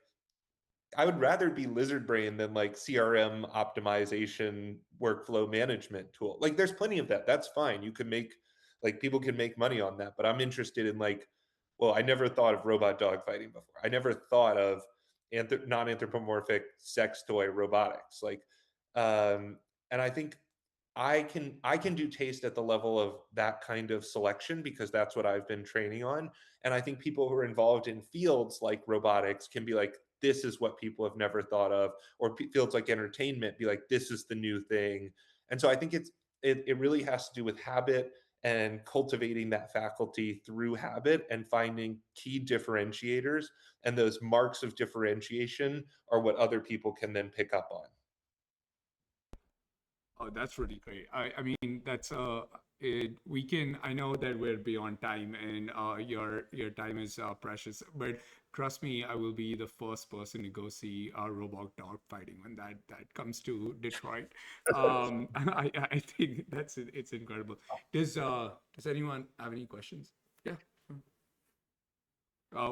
I would rather be lizard brain than like CRM optimization workflow management tool. Like there's plenty of that. That's fine. You can make like people can make money on that, but I'm interested in like, well, I never thought of robot dog fighting before. I never thought of non-anthropomorphic sex toy robotics. Like um and I think I can do taste at the level of that kind of selection because that's what I've been training on. And I think people who are involved in fields like robotics can be like, this is what people have never thought of, or fields like entertainment be like, this is the new thing. And so I think it really has to do with habit and cultivating that faculty through habit and finding key differentiators. And those marks of differentiation are what other people can then pick up on. Oh, that's really great. I mean, that's we can. I know that we're beyond time, and your time is precious. But trust me, I will be the first person to go see robot dog fighting when that comes to Detroit. I think that's it. It's incredible. Does anyone have any questions? Yeah.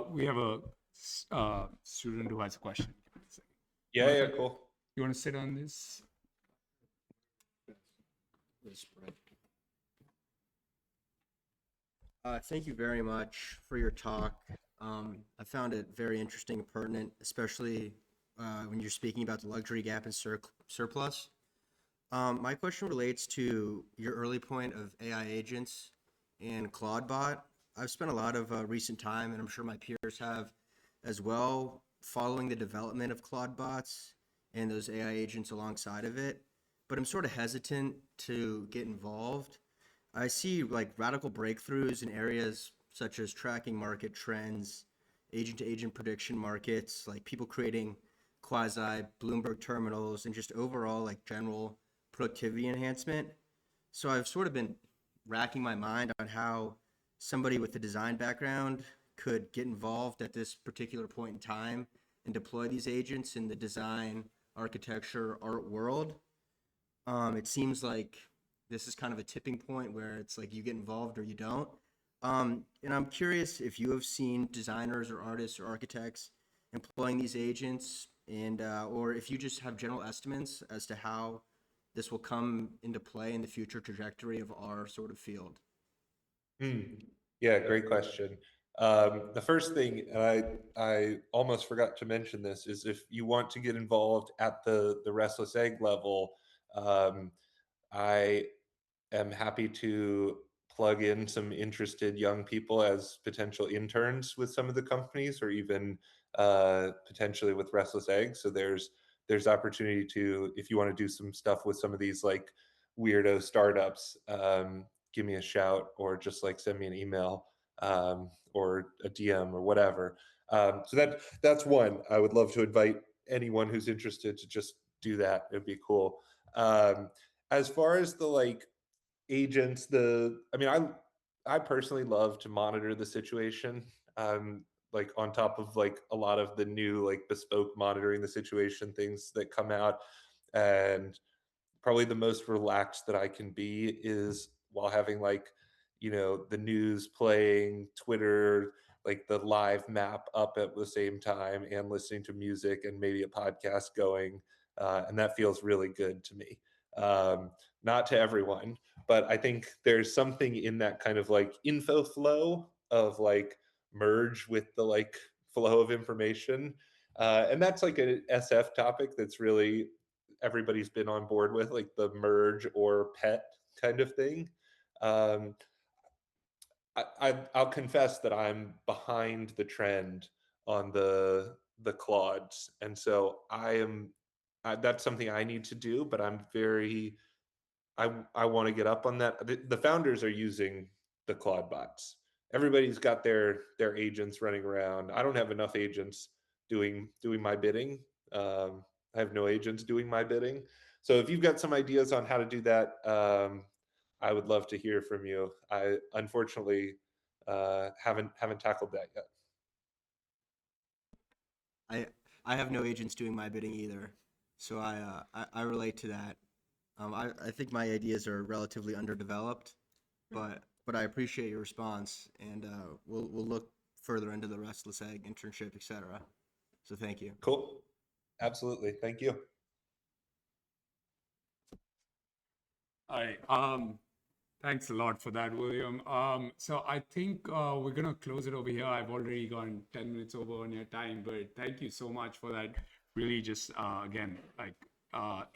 We have a student who has a question. You Yeah, want yeah, to cool. you want to sit on this? Thank you very much for your talk. I found it very interesting and pertinent, especially when you're speaking about the luxury gap and surplus. My question relates to your early point of AI agents and Claudebot. I've spent a lot of recent time, and I'm sure my peers have as well, following the development of Claudebots and those AI agents alongside of it. But I'm sort of hesitant to get involved. I see like radical breakthroughs in areas such as tracking market trends, agent to agent prediction markets, like people creating quasi Bloomberg terminals, and just overall like general productivity enhancement. So I've sort of been racking my mind on how somebody with a design background could get involved at this particular point in time and deploy these agents in the design, architecture, art world. It seems like this is kind of a tipping point where it's like you get involved or you don't. And I'm curious if you have seen designers or artists or architects employing these agents, and or if you just have general estimates as to how this will come into play in the future trajectory of our sort of field. Yeah, great question. The first thing, and I almost forgot to mention this, is if you want to get involved at the restless egg level, um, I am happy to plug in some interested young people as potential interns with some of the companies, or even potentially with Restless Egg. So there's opportunity to, if you want to do some stuff with some of these like weirdo startups, give me a shout, or just like send me an email, or a DM or whatever. So that's one. I would love to invite anyone who's interested to just do that. It'd be cool. As far as the like agents, I mean, I personally love to monitor the situation, like on top of like a lot of the new like bespoke monitoring the situation things that come out. And probably the most relaxed that I can be is while having like, the news playing, Twitter, like the live map up at the same time, and listening to music and maybe a podcast going. And that feels really good to me. Not to everyone, but I think there's something in that kind of like info flow of like merge with the like flow of information. And that's like a SF topic that's really everybody's been on board with, like the merge or pet kind of thing. Um, I'll confess that I'm behind the trend on the Claudes, and so that's something I need to do. But I want to get up on that. The founders are using the Claude bots. Everybody's got their agents running around. I don't have enough agents doing my bidding. I have no agents doing my bidding. So if you've got some ideas on how to do that, I would love to hear from you. I unfortunately haven't tackled that yet. I I have no agents doing my bidding either, so I relate to that. I think my ideas are relatively underdeveloped, but I appreciate your response, and we'll look further into the restless egg internship, etc. So thank you. Cool. Absolutely. Thank you. All right. Thanks a lot for that, William. So I think we're gonna close it over here. I've already gone 10 minutes over on your time, but thank you so much for that. Really, just again, like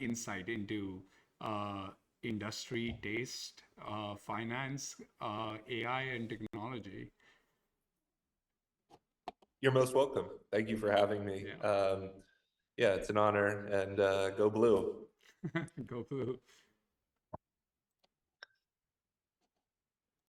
insight into industry, taste, finance, AI, and technology. You're most welcome. Thank you for having me. Yeah. Yeah, it's an honor, and go blue. Go blue.